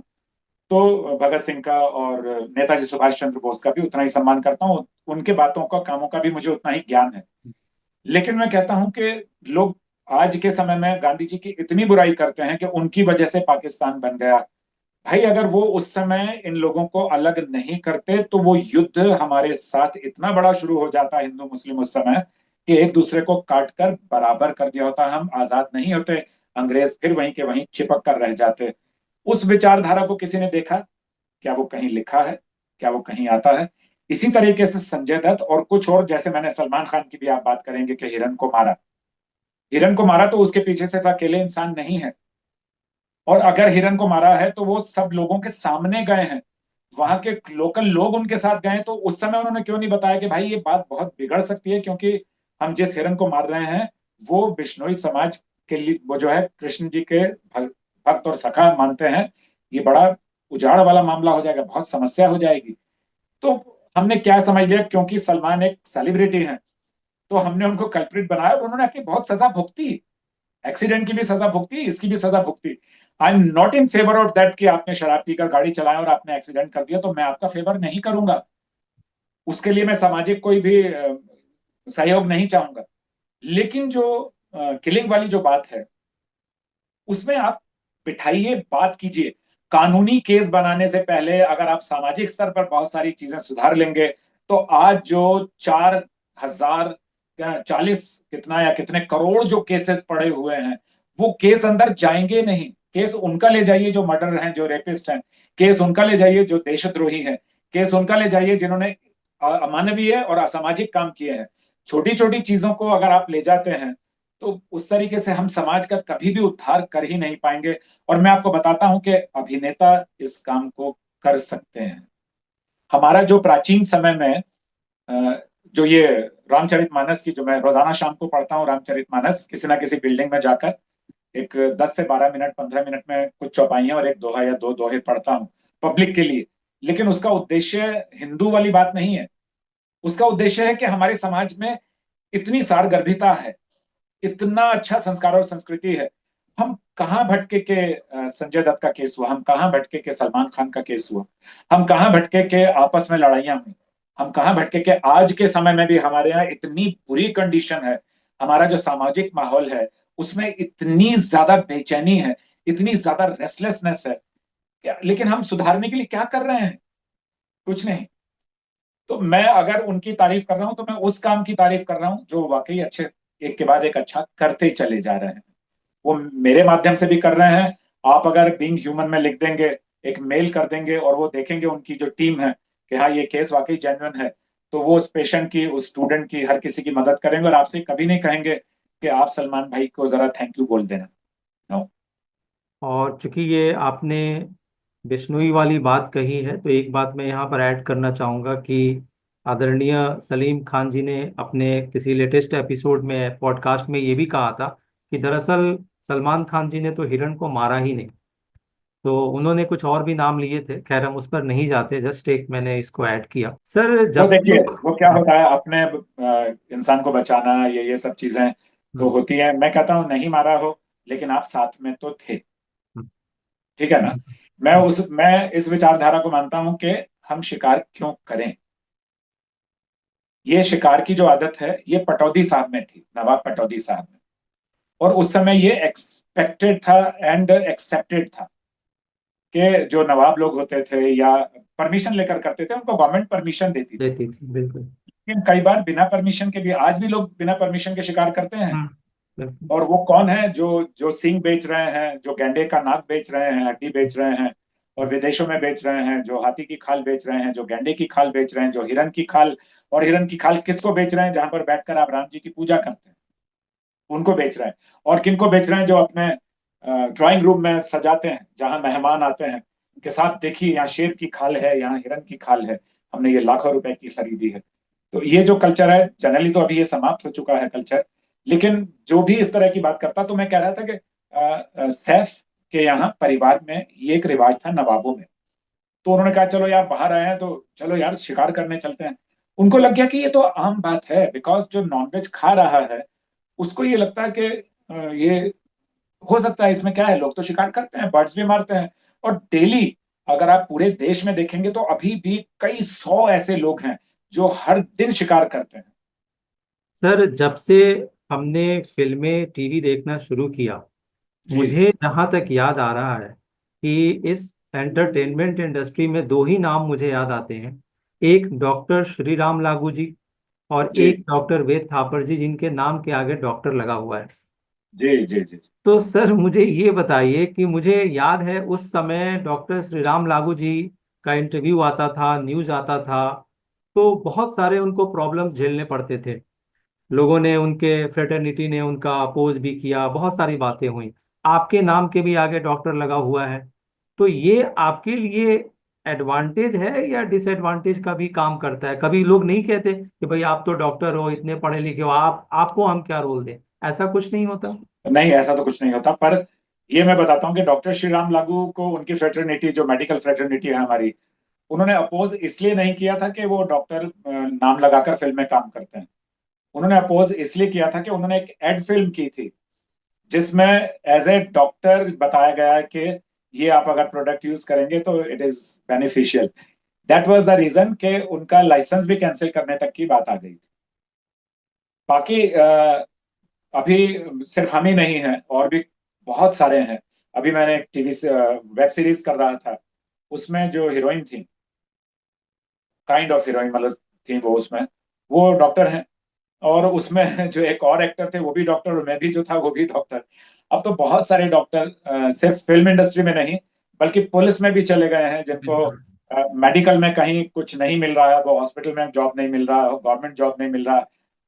तो भगत सिंह का और नेताजी सुभाष चंद्र बोस का भी उतना ही सम्मान करता हूँ। उनके बातों का, कामों का भी मुझे उतना ही ज्ञान है। लेकिन मैं कहता हूं कि लोग आज के समय में गांधी जी की इतनी बुराई करते हैं कि उनकी वजह से पाकिस्तान बन गया। भाई अगर वो उस समय इन लोगों को अलग नहीं करते तो वो युद्ध हमारे साथ इतना बड़ा शुरू हो जाता, हिंदू मुस्लिम उस समय, कि एक दूसरे को काट कर बराबर कर दिया होता, हम आजाद नहीं होते, अंग्रेज फिर वहीं के वहीं चिपक कर रह जाते। उस विचारधारा को किसी ने देखा? क्या वो कहीं लिखा है? क्या वो कहीं आता है? इसी तरीके से संजय दत्त और कुछ और, जैसे मैंने सलमान खान की भी आप बात करेंगे कि हिरन को मारा। हिरन को मारा तो उसके पीछे सिर्फ अकेले इंसान नहीं है। और अगर हिरन को मारा है तो वो सब लोगों के सामने गए हैं, वहां के लोकल लोग उनके साथ गए। तो उस समय उन्होंने क्यों नहीं बताया कि भाई ये बात बहुत बिगड़ सकती है, क्योंकि हम जिस हिरन को मार रहे हैं वो बिश्नोई समाज के लिए, वो जो है कृष्ण जी के भक्त और सखा मानते हैं। ये बड़ा उजाड़ वाला मामला हो जाएगा, बहुत समस्या हो जाएगी। तो हमने क्या समझ लिया, क्योंकि सलमान एक सेलिब्रिटी है तो हमने उनको कल्प्रिट बनाया, और उन्होंने अपनी बहुत सजा भुगती, एक्सीडेंट की भी सजा भुगती, इसकी भी सजा भुगती। I am not in favour of that कि आपने शराब पीकर गाड़ी चलाया और आपने एक्सीडेंट कर दिया तो मैं आपका फेवर नहीं करूंगा, उसके लिए मैं सामाजिक कोई भी सहयोग नहीं चाहूंगा। लेकिन जो किलिंग वाली जो बात है उसमें आप बिठाइए, बात कीजिए। कानूनी केस बनाने से पहले अगर आप सामाजिक स्तर पर बहुत सारी चीजें सुधार लेंगे तो आज जो 4,000 40 कितना या कितने करोड़ जो केसेस पड़े हुए हैं वो केस अंदर जाएंगे नहीं। केस उनका ले जाइए जो मर्डर हैं, जो रेपिस्ट हैं, केस उनका ले जाइए जो देशद्रोही हैं, केस उनका ले जाइए जिन्होंने अमानवीय और असामाजिक काम किए हैं। छोटी छोटी चीजों को अगर आप ले जाते हैं तो उस तरीके से हम समाज का कभी भी उद्धार कर ही नहीं पाएंगे। और मैं आपको बताता हूं कि अभिनेता इस काम को कर सकते हैं। हमारा जो प्राचीन समय में जो ये रामचरितमानस की, जो मैं रोजाना शाम को पढ़ता हूँ रामचरितमानस, किसी ना किसी बिल्डिंग में जाकर एक 10 से 12 मिनट 15 मिनट में कुछ चौपाइयां और एक दोहा या दो दोहे पढ़ता हूँ पब्लिक के लिए। लेकिन उसका उद्देश्य हिंदू वाली बात नहीं है। उसका उद्देश्य है कि हमारे समाज में इतनी सारगर्भिता है, इतना अच्छा संस्कार और संस्कृति है। हम कहाँ भटके के संजय दत्त का केस हुआ, हम कहाँ भटके के सलमान खान का केस हुआ, हम कहाँ भटके के आपस में लड़ाइयां हुई, हम कहाँ भटके के आज के समय में भी हमारे यहाँ इतनी बुरी कंडीशन है, हमारा जो सामाजिक माहौल है उसमें इतनी ज्यादा बेचैनी है, इतनी ज्यादा रेस्टलेसनेस है। लेकिन हम सुधारने के लिए क्या कर रहे हैं? कुछ नहीं। तो मैं अगर उनकी तारीफ कर रहा हूं तो मैं उस काम की तारीफ कर रहा हूं जो वाकई अच्छे, एक के बाद एक अच्छा करते चले जा रहे हैं। वो मेरे माध्यम से भी कर रहे हैं। आप अगर बीइंग ह्यूमन में लिख देंगे, एक मेल कर देंगे और वो देखेंगे उनकी जो टीम है कि हाँ ये केस वाकई जेन्युइन है, तो वो उस पेशेंट की, उस स्टूडेंट की, हर किसी की मदद करेंगे और आपसे कभी नहीं कहेंगे कि आप सलमान भाई को जरा थैंक यू बोल देना। नो। और चूंकि ये आपने बिश्नोई वाली बात कही है तो एक बात मैं यहाँ पर ऐड करना चाहूँगा कि आदरणीय सलीम खान जी ने अपने किसी लेटेस्ट एपिसोड में पॉडकास्ट में ये भी कहा था कि दरअसल सलमान खान जी ने तो हिरण को मारा ही नहीं। तो उन्होंने कुछ और भी नाम लिए थे, खैर हम उस पर नहीं जाते, जस्ट एक मैंने इसको ऐड किया सर वो जब से। देखिए, वो क्या होता है अपने इंसान को बचाना, ये सब चीजें तो हम्म, होती है। मैं कहता हूँ नहीं मारा हो लेकिन आप साथ में तो थे। हम्म, ठीक है ना? हम्म, मैं इस विचारधारा को मानता हूं कि हम शिकार क्यों करें। ये शिकार की जो आदत है ये पटौदी साहब में थी, नवाब पटौदी साहब में। और उस समय ये एक्सपेक्टेड था एंड एक्सेप्टेड था कि जो नवाब लोग होते थे या परमिशन लेकर करते थे, उनको गवर्नमेंट परमिशन देती थी। देती थी बिल्कुल। लेकिन कई बार बिना परमिशन के भी, आज भी लोग बिना परमिशन के शिकार करते हैं। हम्म, बिल्कुल। और वो कौन है जो जो सींग बेच रहे हैं, जो गैंडे का नाक बेच रहे हैं, हड्डी बेच रहे हैं और विदेशों में बेच रहे हैं, जो हाथी की खाल बेच रहे हैं, जो गैंडे की खाल बेच रहे हैं, जो हिरन की खाल। और हिरन की खाल किसको बेच रहे हैं? जहां पर बैठकर आप राम जी की पूजा करते हैं, उनको बेच रहे हैं। और किनको बेच रहे हैं? जो अपने ड्राइंग रूम में सजाते हैं, जहां मेहमान आते हैं के साथ, देखिए यहाँ शेर की खाल है, यहाँ हिरन की खाल है, हमने ये लाखों रुपए की खरीदी है। तो ये जो कल्चर है जनरली, तो अभी ये समाप्त हो चुका है कल्चर। लेकिन जो भी इस तरह की बात करता, तो मैं कह रहा था कि सैफ के यहाँ परिवार में ये एक रिवाज था नवाबों में। तो उन्होंने कहा चलो यार बाहर आए हैं तो चलो यार शिकार करने चलते हैं। उनको लग गया कि ये तो आम बात है, बिकॉज जो नॉनवेज खा रहा है उसको ये लगता है कि ये हो सकता है, इसमें क्या है, लोग तो शिकार करते हैं, बर्ड्स भी मारते हैं। और डेली अगर आप पूरे देश में देखेंगे तो अभी भी कई सौ ऐसे लोग हैं जो हर दिन शिकार करते हैं। सर जब से हमने फिल्में टीवी देखना शुरू किया, जी मुझे जहां तक याद आ रहा है कि इस एंटरटेनमेंट इंडस्ट्री में दो ही नाम मुझे याद आते हैं। एक डॉक्टर श्री राम लागू जी और जी एक डॉक्टर वेद थापर जी, जिनके नाम के आगे डॉक्टर लगा हुआ है। जी जी जी जी। तो सर मुझे ये बताइए कि मुझे याद है उस समय डॉक्टर श्री राम लागू जी का इंटरव्यू आता था, न्यूज आता था, तो बहुत सारे उनको प्रॉब्लम झेलने पड़ते थे। लोगों ने, उनके फ्रेटर्निटी ने उनका अपोज भी किया, बहुत सारी बातें हुई। आपके नाम के भी आगे डॉक्टर लगा हुआ है। तो ये आपके लिए एडवांटेज है या डिसएडवांटेज का भी काम करता है? कभी लोग नहीं कहते कि भाई आप तो डॉक्टर हो, इतने पढ़े लिखे हो, आप आपको हम क्या रोल दें? ऐसा कुछ नहीं होता? नहीं, ऐसा तो कुछ नहीं होता। पर ये मैं बताता हूँ कि डॉक्टर श्री राम लागू को, उनकी फ्रेटर्निटी, जो मेडिकल फ्रेटर्निटी है हमारी, उन्होंने अपोज इसलिए नहीं किया था कि वो डॉक्टर नाम लगाकर फिल्म में काम करते हैं। उन्होंने अपोज इसलिए किया था कि उन्होंने एक एड फिल्म की थी जिसमें एज ए डॉक्टर बताया गया है कि ये आप अगर प्रोडक्ट यूज करेंगे तो it is beneficial. That was the reason कि उनका लाइसेंस भी कैंसिल करने तक की बात आ गई थी। बाकी अभी सिर्फ हम ही नहीं हैं, और भी बहुत सारे हैं। अभी मैंने एक टीवी से वेब सीरीज कर रहा था, उसमें जो हीरोइन थी, काइंड ऑफ हीरोइन मतलब थी वो, उसमें वो डॉक्टर हैं। और उसमें जो एक और एक्टर थे वो भी डॉक्टर, और मैं भी जो था वो भी डॉक्टर। अब तो बहुत सारे डॉक्टर सिर्फ फिल्म इंडस्ट्री में नहीं बल्कि पुलिस में भी चले गए हैं, जिनको बिल्कुल। मेडिकल में कहीं कुछ नहीं मिल रहा है, वो हॉस्पिटल में जॉब नहीं मिल रहा, गवर्नमेंट जॉब नहीं मिल रहा,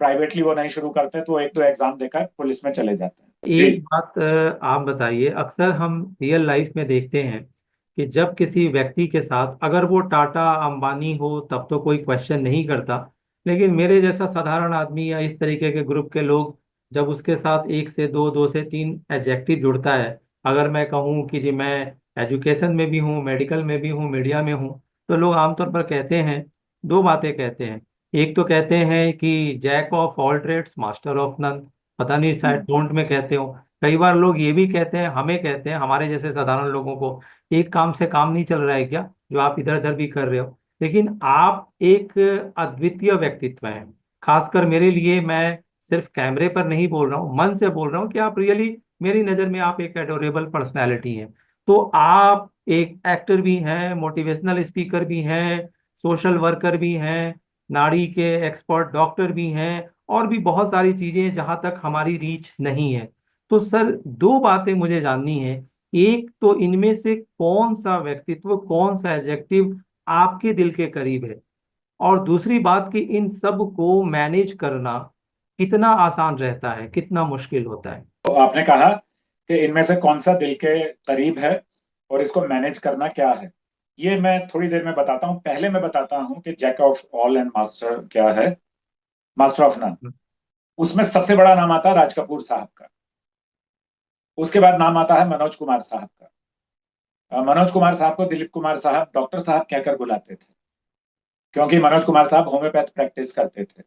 प्राइवेटली वो नहीं शुरू करते तो एक दो एग्जाम देकर पुलिस में चले जाते हैं जी। एक बात आप बताइए, अक्सर हम रियल लाइफ में देखते हैं कि जब किसी व्यक्ति के साथ, अगर वो टाटा अंबानी हो तब तो कोई क्वेश्चन नहीं करता, लेकिन मेरे जैसा साधारण आदमी या इस तरीके के ग्रुप के लोग, जब उसके साथ एक से दो, दो से तीन एडजेक्टिव जुड़ता है, अगर मैं कहूँ कि जी मैं एजुकेशन में भी हूँ, मेडिकल में भी हूँ, मीडिया में हूँ, तो लोग आमतौर पर कहते हैं, दो बातें कहते हैं। एक तो कहते हैं कि jack of all trades master of none, पता नहीं शायद हम्म। डोंट में कहते हो। कई बार लोग ये भी कहते हैं, हमें कहते हैं, हमारे जैसे साधारण लोगों को, एक काम से काम नहीं चल रहा है क्या जो आप इधर उधर भी कर रहे हो। लेकिन आप एक अद्वितीय व्यक्तित्व हैं, खासकर मेरे लिए। मैं सिर्फ कैमरे पर नहीं बोल रहा हूँ, मन से बोल रहा हूँ कि आप रियली, मेरी नज़र में आप एक एडोरेबल पर्सनैलिटी हैं। तो आप एक एक्टर भी हैं, मोटिवेशनल स्पीकर भी हैं, सोशल वर्कर भी हैं, नाड़ी के एक्सपर्ट डॉक्टर भी हैं, और भी बहुत सारी चीजें जहां तक हमारी रीच नहीं है। तो सर, दो बातें मुझे जाननी है। एक तो इनमें से कौन सा व्यक्तित्व, कौन सा एडजेक्टिव आपके दिल के करीब है, और दूसरी बात कि इन सब को मैनेज करना कितना आसान रहता है, कितना मुश्किल होता है। तो आपने कहा कि इनमें से कौन सा दिल के करीब है और इसको मैनेज करना क्या है, ये मैं थोड़ी देर में बताता हूँ। पहले मैं बताता हूँ कि jack of all and master क्या है, मास्टर ऑफ नन। उसमें सबसे बड़ा नाम आता है राज कपूर साहब का। उसके बाद नाम आता है मनोज कुमार साहब का। मनोज कुमार साहब को दिलीप कुमार साहब, डॉक्टर साहब कहकर बुलाते थे, क्योंकि मनोज कुमार साहब होम्योपैथ प्रैक्टिस करते थे।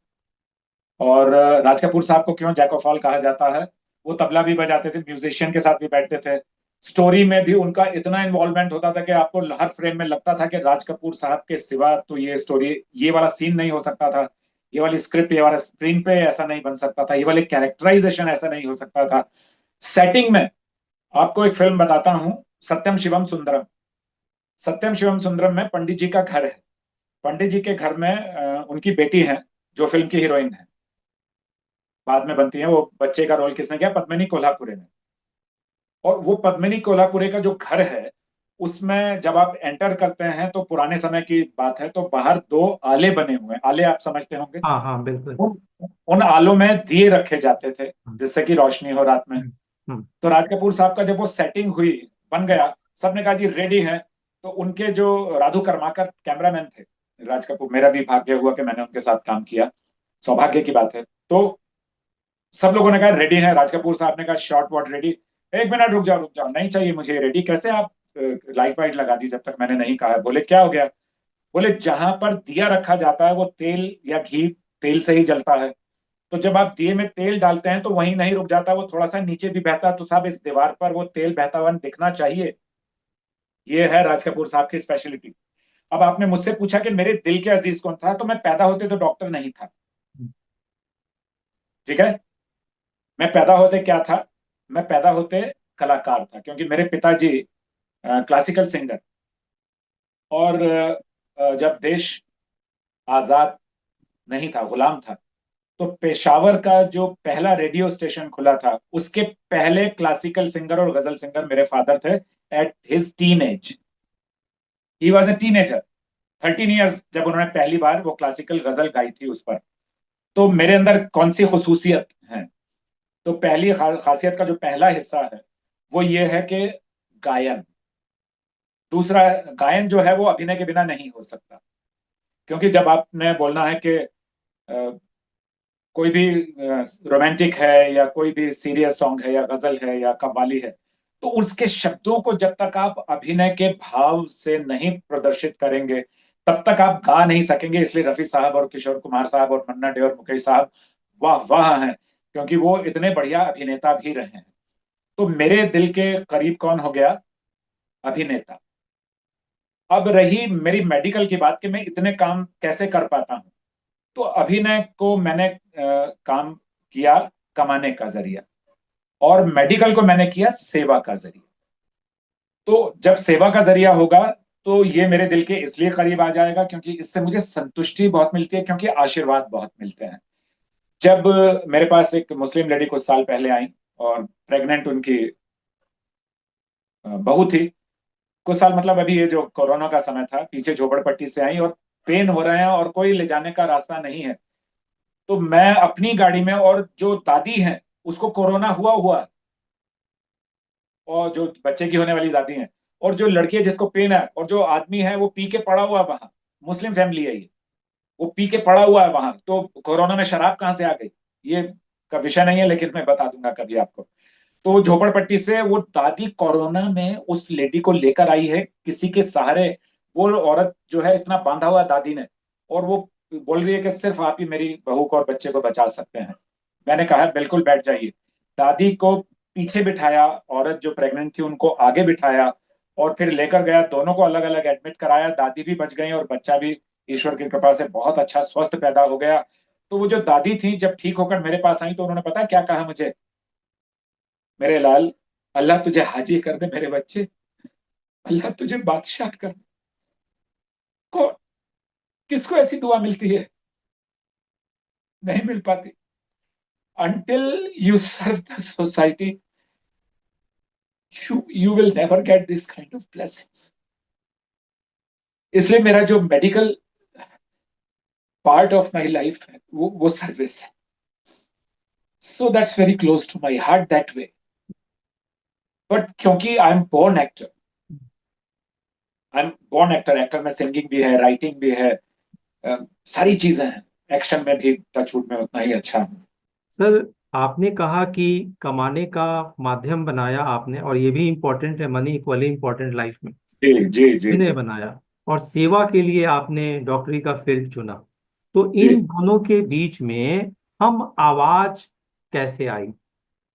और राज कपूर साहब को क्यों जैक ऑफ ऑल कहा जाता है, वो तबला भी बजाते थे, म्यूजिशियन के साथ भी बैठते थे। स्टोरी में भी उनका इतना इन्वॉल्वमेंट होता था कि आपको हर फ्रेम में लगता था कि राज कपूर साहब के सिवा तो ये स्टोरी, ये वाला सीन नहीं हो सकता था, ये वाली स्क्रिप्ट, ये वाला स्क्रीन पे ऐसा नहीं बन सकता था, ये वाली कैरेक्टराइजेशन ऐसा नहीं हो सकता था। सेटिंग में आपको एक फिल्म बताता हूँ, सत्यम शिवम सुंदरम। सत्यम शिवम सुंदरम में पंडित जी का घर है। पंडित जी के घर में उनकी बेटी है जो फिल्म की हीरोइन है, बाद में बनती है। वो बच्चे का रोल किसने किया, पद्मिनी कोल्हापुरे ने। और वो पद्मिनी कोल्हापुरे का जो घर है, उसमें जब आप एंटर करते हैं तो पुराने समय की बात है, तो बाहर दो आले बने हुए हैं, आले आप समझते होंगे। हाँ हाँ, बिल्कुल। उन उन आलों में दिए रखे जाते थे हम्म, जिससे कि रोशनी हो रात में। हम्म, हम्म। तो राज कपूर साहब का जब वो सेटिंग हुई, बन गया, सबने कहा जी रेडी है। तो उनके जो राधु कर्माकर कैमरामैन थे, राज कपूर, मेरा भी भाग्य हुआ कि मैंने उनके साथ काम किया, सौभाग्य की बात है। तो सब लोगों ने कहा रेडी है, राज कपूर साहब ने कहा शॉर्ट वॉट रेडी। एक मिनट रुक जाओ, रुक जाओ, नहीं चाहिए मुझे रेडी, कैसे आप लाइट वाइट लगा दी जब तक मैंने नहीं कहा है। बोले क्या हो गया। बोले जहां पर दिया रखा जाता है वो तेल या घी, तेल से ही जलता है। तो जब आप दिए में तेल डालते हैं तो वहीं नहीं रुक जाता, वो थोड़ा सा नीचे भी बहता है, तो साहब इस दीवार पर वो तेल बहता हुआ दिखना चाहिए। ये है राज कपूर साहब की स्पेशलिटी। अब आपने मुझसे पूछा कि मेरे दिल के अजीज कौन था, तो मैं पैदा होते तो डॉक्टर नहीं था, ठीक है। मैं पैदा होते क्या था, मैं पैदा होते कलाकार था, क्योंकि मेरे पिताजी क्लासिकल सिंगर। और जब देश आजाद नहीं था, गुलाम था, तो पेशावर का जो पहला रेडियो स्टेशन खुला था, उसके पहले क्लासिकल सिंगर और गजल सिंगर मेरे फादर थे। At his teen age, he was a teenager, 13 years, जब उन्होंने पहली बार वो क्लासिकल गजल गाई थी उस पर। तो मेरे अंदर कौन सी खसूसियत है, तो पहली खासियत का जो पहला हिस्सा है वो ये है कि गायन। दूसरा, गायन जो है वो अभिनय के बिना नहीं हो सकता, क्योंकि जब आपने बोलना है कि कोई भी रोमांटिक है या कोई भी सीरियस सॉन्ग है या गजल है या कव्वाली है, तो उसके शब्दों को जब तक आप अभिनय के भाव से नहीं प्रदर्शित करेंगे, तब तक आप गा नहीं सकेंगे, इसलिए रफी साहब और किशोर कुमार साहब और मन्ना डे और मुकेश साहब वाह वाह हैं, क्योंकि वो इतने बढ़िया अभिनेता भी रहे हैं। तो मेरे दिल के करीब कौन हो गया? अभिनेता। अब रही मेरी मेडिकल की बात कि मैं इतने काम कैसे कर पाता हूं, तो अभिनय को मैंने काम किया कमाने का जरिया, और मेडिकल को मैंने किया सेवा का जरिया। तो जब सेवा का जरिया होगा तो ये मेरे दिल के इसलिए करीब आ जाएगा क्योंकि इससे मुझे संतुष्टि बहुत मिलती है, क्योंकि आशीर्वाद बहुत मिलते हैं। जब मेरे पास एक मुस्लिम लेडी कुछ साल पहले आई और प्रेग्नेंट उनकी बहू थी, कुछ साल मतलब अभी ये जो कोरोना का समय था, पीछे झोपड़पट्टी से आई और पेन हो रहे हैं और कोई ले जाने का रास्ता नहीं है। तो मैं अपनी गाड़ी में, और जो दादी है उसको कोरोना हुआ हुआ है, और जो बच्चे की होने वाली दादी है, और जो लड़की है जिसको पेन है, और जो आदमी है वो पी के पड़ा हुआ है वहां, मुस्लिम फैमिली है ये, वो पी के पड़ा हुआ है वहां, तो कोरोना में शराब कहाँ से आ गई, ये का विषय नहीं है, लेकिन मैं बता दूंगा कभी आपको। तो झोपड़पट्टी से वो दादी कोरोना में उस लेडी को लेकर आई है किसी के सहारे। वो औरत जो है इतना बांधा हुआ है दादी ने, और वो बोल रही है कि सिर्फ आप ही मेरी बहू को और बच्चे को बचा सकते हैं। मैंने कहा बिल्कुल बैठ जाइए। दादी को पीछे बिठाया, औरत जो प्रेग्नेंट थी उनको आगे बिठाया, और फिर लेकर गया, दोनों को अलग अलग एडमिट कराया, दादी भी बच गई और बच्चा भी ईश्वर की कृपा से बहुत अच्छा स्वस्थ पैदा हो गया। तो वो जो दादी थी जब ठीक होकर मेरे पास आई तो उन्होंने पता क्या कहा मुझे? मेरे लाल, अल्लाह तुझे हाजी कर दे मेरे बच्चे, अल्लाह तुझे बादशाह कर दे। को किसको ऐसी दुआ मिलती है? नहीं मिल पाती। until you serve the society, you will never get this kind of blessings. इसलिए मेरा जो medical part of my life है वो सर्विस है। So that's very close to my heart that way. But क्योंकि I am born actor, actor में singing भी है, राइटिंग भी है, सारी चीजें हैं, एक्शन में भी टचवुड में उतना ही अच्छा हूँ। सर, आपने कहा कि कमाने का माध्यम बनाया आपने, और ये भी इम्पोर्टेंट है, मनी इक्वली इम्पोर्टेंट लाइफ में, जी जी जी इन्हें जी बनाया, और सेवा के लिए आपने डॉक्टरी का फील्ड चुना। तो जी। इन दोनों के बीच में हम आवाज कैसे आई?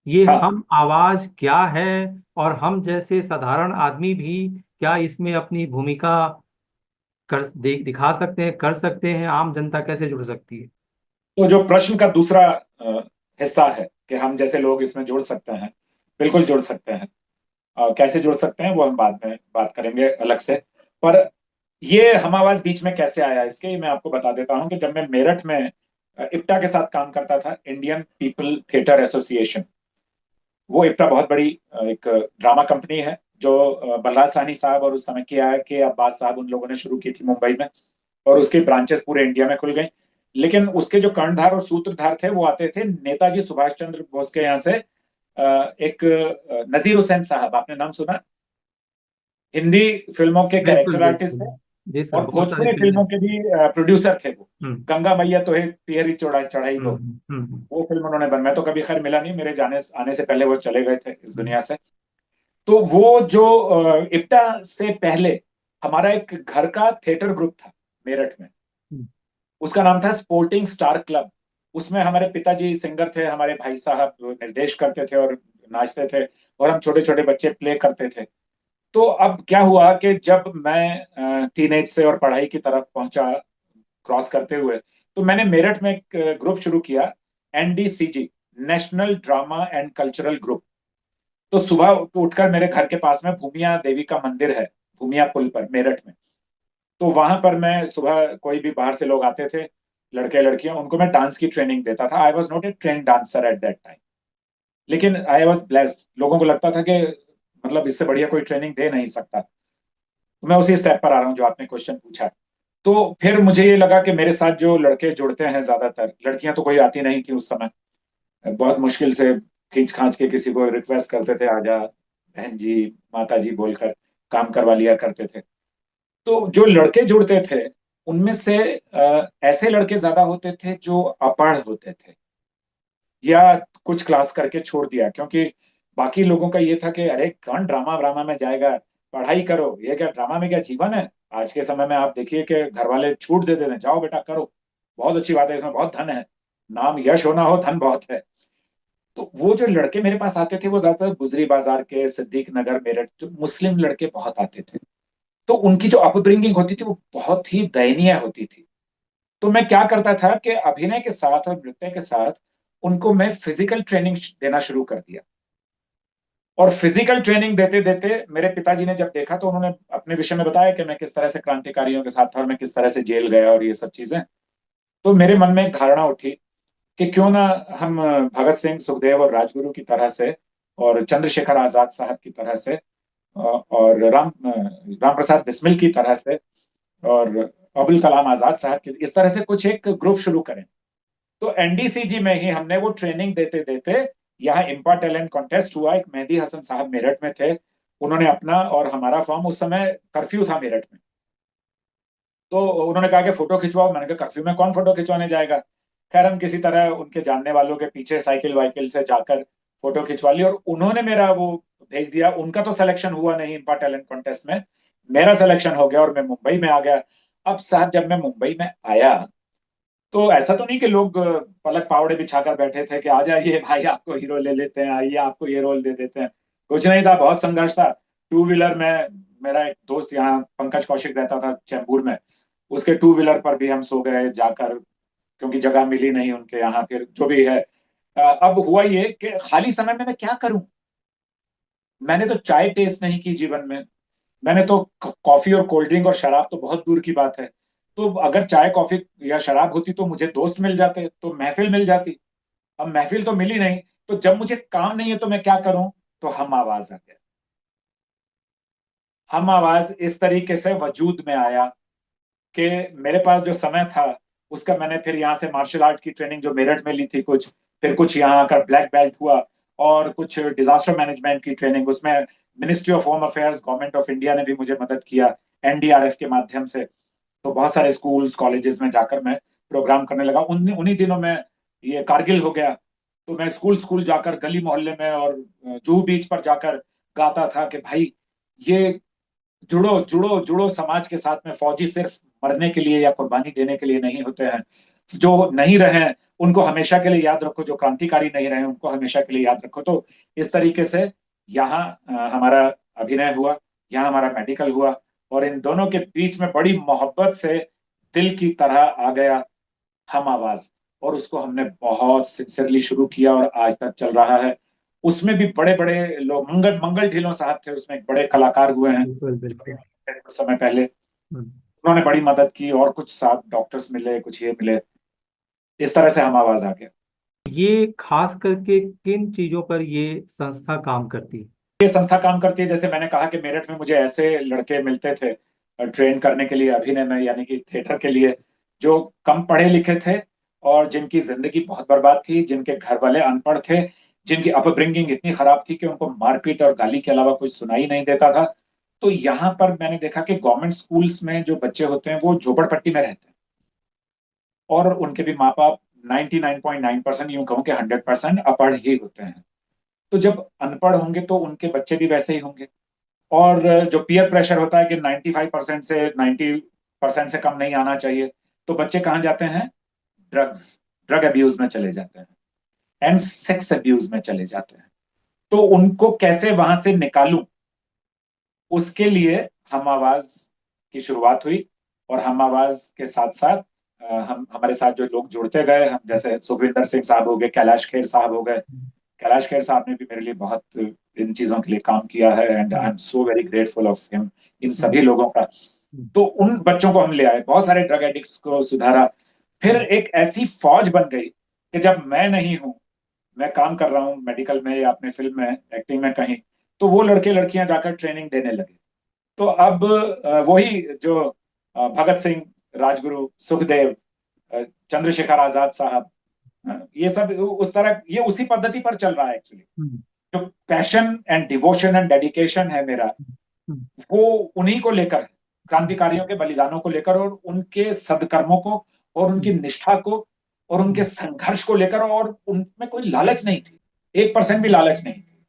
ये हाँ, हम आवाज क्या है? और हम जैसे साधारण आदमी भी क्या इसमें अपनी भूमिका दिखा सकते हैं, कर सकते हैं? आम जनता कैसे जुड़ सकती है? तो जो प्रश्न का दूसरा हिस्सा है कि हम जैसे लोग इसमें जुड़ सकते हैं, बिल्कुल जुड़ सकते हैं। कैसे जुड़ सकते हैं वो हम बाद में बात करेंगे अलग से। पर ये हम आवाज बीच में कैसे आया, इसके मैं आपको बता देता हूँ कि जब मैं मेरठ में इप्टा के साथ काम करता था, इंडियन पीपल थिएटर एसोसिएशन, वो इप्टा बहुत बड़ी एक ड्रामा कंपनी है जो बलराज साहनी साहब और उस समय के अब्बास साहब उन लोगों ने शुरू की थी मुंबई में, और उसके ब्रांचेस पूरे इंडिया में खुल गई। लेकिन उसके जो कर्णधार और सूत्रधार थे वो आते थे नेताजी सुभाष चंद्र बोस के यहाँ से। एक नजीर हुसैन साहब, आपने नाम सुना? हिंदी फिल्मों के बिल्कुल कैरेक्टर आर्टिस्ट थे, बिल्कुल। जी सर, और बहुत सारी भोजपुरी फिल्में। फिल्मों के भी प्रोड्यूसर थे वो। हम्म गंगा मैया तो है पियरी चौड़ा चढ़ाई लो, हम्म। वो फिल्म उन्होंने मैं तो कभी खैर मिला नहीं, मेरे जाने आने से पहले वो चले गए थे इस हम्म दुनिया से। तो वो जो इप्टा से पहले हमारा एक घर का थिएटर ग्रुप था मेरठ में, हम्म उसका नाम था स्पोर्टिंग स्टार क्लब। उसमें हमारे पिताजी सिंगर थे, हमारे भाई साहब निर्देश करते थे और नाचते थे, और हम छोटे छोटे बच्चे प्ले करते थे। तो अब क्या हुआ कि जब मैं टीनेज से और पढ़ाई की तरफ पहुंचा, क्रॉस करते हुए, तो मैंने मेरठ में एक ग्रुप शुरू किया, NDCG, national drama and cultural group. तो सुबह उठकर मेरे घर के पास में भूमिया देवी का मंदिर है, भूमिया पुल पर मेरठ में। तो वहां पर मैं सुबह, कोई भी बाहर से लोग आते थे, लड़के लड़कियां, उनको मैं डांस की ट्रेनिंग देता था। I was not a train dancer at that time, लेकिन आई वॉज ब्लेस्ड। लोगों को लगता था कि मतलब इससे बढ़िया कोई ट्रेनिंग दे नहीं सकता। तो मैं उसी स्टेप पर आ रहा हूँ जो आपने क्वेश्चन पूछा। तो फिर मुझे ये लगा कि मेरे साथ जो लड़के जुड़ते हैं, ज्यादातर लड़कियां तो कोई आती नहीं थी उस समय, बहुत मुश्किल से खींच खांच के किसी को रिक्वेस्ट करते थे, आजा बहन जी, माता जी बोलकर काम करवा लिया करते थे। तो जो लड़के जुड़ते थे उनमें से ऐसे लड़के ज्यादा होते थे जो अपढ़ होते थे, या कुछ क्लास करके छोड़ दिया, क्योंकि बाकी लोगों का ये था कि अरे कौन ड्रामा व्रामा में जाएगा, पढ़ाई करो, ये क्या ड्रामा में क्या जीवन है, आज के समय में आप देखिए कि घर वाले छूट दे देते हैं, जाओ बेटा करो, बहुत अच्छी बात है, इसमें बहुत धन है, नाम यश होना हो धन बहुत है। तो वो जो लड़के मेरे पास आते थे वो ज्यादातर गुजरी बाजार के, सिद्दीक नगर, मेरठ, जो मुस्लिम लड़के बहुत आते थे। तो उनकी जो अपब्रिंगिंग होती थी वो बहुत ही दयनीय होती थी। तो मैं क्या करता था कि अभिनय के साथ और नृत्य के साथ उनको मैं फिजिकल ट्रेनिंग देना शुरू कर दिया। और फिजिकल ट्रेनिंग देते देते मेरे पिताजी ने जब देखा तो उन्होंने अपने विषय में बताया कि मैं किस तरह से क्रांतिकारियों के साथ था और मैं किस तरह से जेल गया और ये सब चीजें। तो मेरे मन में एक धारणा उठी कि क्यों ना हम भगत सिंह, सुखदेव और राजगुरु की तरह से, और चंद्रशेखर आजाद साहब की तरह से, और राम प्रसाद बिस्मिल की तरह से, और अबुल कलाम आजाद साहब की, इस तरह से कुछ एक ग्रुप शुरू करें। तो एनडीसीजी में ही हमने वो ट्रेनिंग देते देते, यहाँ इंपा टैलेंट कॉन्टेस्ट हुआ, एक मेहदी हसन साहब मेरठ में थे, उन्होंने अपना और हमारा फॉर्म, उस समय कर्फ्यू था मेरठ में, तो उन्होंने कहा कि फोटो खिंचवाओ। मैंने कहा कर्फ्यू में कौन फोटो खिंचवाने जाएगा। खैर हम किसी तरह उनके जानने वालों के पीछे साइकिल वाइकिल से जाकर फोटो खिंचवा ली, और उन्होंने मेरा वो भेज दिया। उनका तो सिलेक्शन हुआ नहीं इंपा टैलेंट कॉन्टेस्ट में, मेरा सिलेक्शन हो गया और मैं मुंबई में आ गया। अब साहब जब मैं मुंबई में आया तो ऐसा तो नहीं कि लोग पलक पावड़े बिछाकर बैठे थे कि आ जाइए भाई आपको हीरो ले लेते हैं, आइए आपको ये रोल दे देते हैं। कुछ नहीं था, बहुत संघर्ष था। टू व्हीलर में, मेरा एक दोस्त यहाँ पंकज कौशिक रहता था चैम्बूर में, उसके टू व्हीलर पर भी हम सो गए जाकर, क्योंकि जगह मिली नहीं उनके यहाँ। फिर जो भी है, अब हुआ ये कि खाली समय में मैं क्या करूं। मैंने तो चाय टेस्ट नहीं की जीवन में, मैंने तो कॉफी और कोल्ड ड्रिंक और शराब तो बहुत दूर की बात है। तो अगर चाय कॉफी या शराब होती तो मुझे दोस्त मिल जाते, तो महफिल मिल जाती। अब महफिल तो मिली नहीं। तो जब मुझे काम नहीं है तो मैं क्या करूं। तो हम आवाज आ गया। हम आवाज इस तरीके से वजूद में आया कि मेरे पास जो समय था उसका मैंने फिर यहाँ से मार्शल आर्ट की ट्रेनिंग जो मेरठ में ली थी कुछ, फिर कुछ यहाँ आकर ब्लैक बेल्ट हुआ, और कुछ डिजास्टर मैनेजमेंट की ट्रेनिंग, उसमें ministry of home affairs, government of India ने भी मुझे मदद किया एनडीआरएफ के माध्यम से। तो बहुत सारे स्कूल्स कॉलेजेस में जाकर मैं प्रोग्राम करने लगा। उन्हीं दिनों में ये कारगिल हो गया, तो मैं स्कूल स्कूल जाकर, गली मोहल्ले में और जूहू बीच पर जाकर गाता था कि भाई ये जुड़ो जुड़ो जुड़ो समाज के साथ में। फौजी सिर्फ मरने के लिए या कुर्बानी देने के लिए नहीं होते हैं। जो नहीं रहे उनको हमेशा के लिए याद रखो, जो क्रांतिकारी नहीं रहे उनको हमेशा के लिए याद रखो। तो इस तरीके से यहाँ हमारा अभिनय हुआ, यहाँ हमारा मेडिकल हुआ, और इन दोनों के बीच में बड़ी मोहब्बत से दिल की तरह आ गया हम आवाज, और उसको हमने बहुत सिंसियरली शुरू किया और आज तक चल रहा है। उसमें भी बड़े बड़े लोग, मंगल मंगल ढिल्लों साहब थे उसमें, एक बड़े कलाकार हुए हैं बिल्कुल जो भी बिल्कुल। कुछ समय पहले, हम्म। उन्होंने बड़ी मदद की, और कुछ साहब डॉक्टर्स मिले, कुछ ये मिले, इस तरह से हम आवाज आ गया। ये खास करके किन चीजों पर ये संस्था काम करती है? ये संस्था काम करती है, जैसे मैंने कहा कि मेरठ में मुझे ऐसे लड़के मिलते थे ट्रेन करने के लिए अभिनय में, यानी कि थिएटर के लिए, जो कम पढ़े लिखे थे और जिनकी जिंदगी बहुत बर्बाद थी, जिनके घर वाले अनपढ़ थे, जिनकी अपब्रिंगिंग इतनी खराब थी कि उनको मारपीट और गाली के अलावा कुछ सुनाई नहीं देता था। तो यहाँ पर मैंने देखा कि गवर्नमेंट स्कूल्स में जो बच्चे होते हैं वो झोपड़पट्टी में रहते हैं, और उनके भी माँ बाप 99.9%, यूं कहूँ कि 100% अपढ़ ही होते हैं। तो जब अनपढ़ होंगे तो उनके बच्चे भी वैसे ही होंगे। और जो पीयर प्रेशर होता है कि 95% से 90% से कम नहीं आना चाहिए, तो बच्चे कहाँ जाते हैं, ड्रग्स, ड्रग अब्यूज में चले जाते हैं, एंड सेक्स अब्यूज में चले जाते हैं। तो उनको कैसे वहां से निकालूं, उसके लिए हम आवाज की शुरुआत हुई। और हम आवाज के साथ साथ हम, हमारे साथ जो लोग जुड़ते गए, हम जैसे सुखविंदर सिंह साहब हो गए, कैलाश खेर साहब हो गए। कैलाश खेर साहब ने भी मेरे लिए बहुत इन चीजों के लिए काम किया है, and I hmm. Am so very grateful of him, in hmm. सभी लोगों का। हम्म। तो उन बच्चों को हम ले आए, बहुत सारे ड्रग एडिक्ट्स को सुधारा। फिर हम्म। एक ऐसी फौज बन गई कि जब मैं नहीं हूं, मैं काम कर रहा हूँ मेडिकल में या अपने फिल्म में, एक्टिंग में कहीं, तो वो लड़के लड़कियां जाकर ट्रेनिंग देने लगे। तो अब वही जो भगत सिंह, राजगुरु, सुखदेव, चंद्रशेखर आजाद साहब, ये सब उस तरह, ये उसी पद्धति पर चल रहा है एक्चुअली। हम्म। जो passion and devotion and dedication है मेरा, हम्म। वो उन्हीं को लेकर है, क्रांतिकारियों के बलिदानों को लेकर, और उनके सदकर्मों को, और उनकी हम्म। निष्ठा को, और उनके हम्म। संघर्ष को लेकर। और उनमें कोई लालच नहीं थी, 1% भी लालच नहीं थी।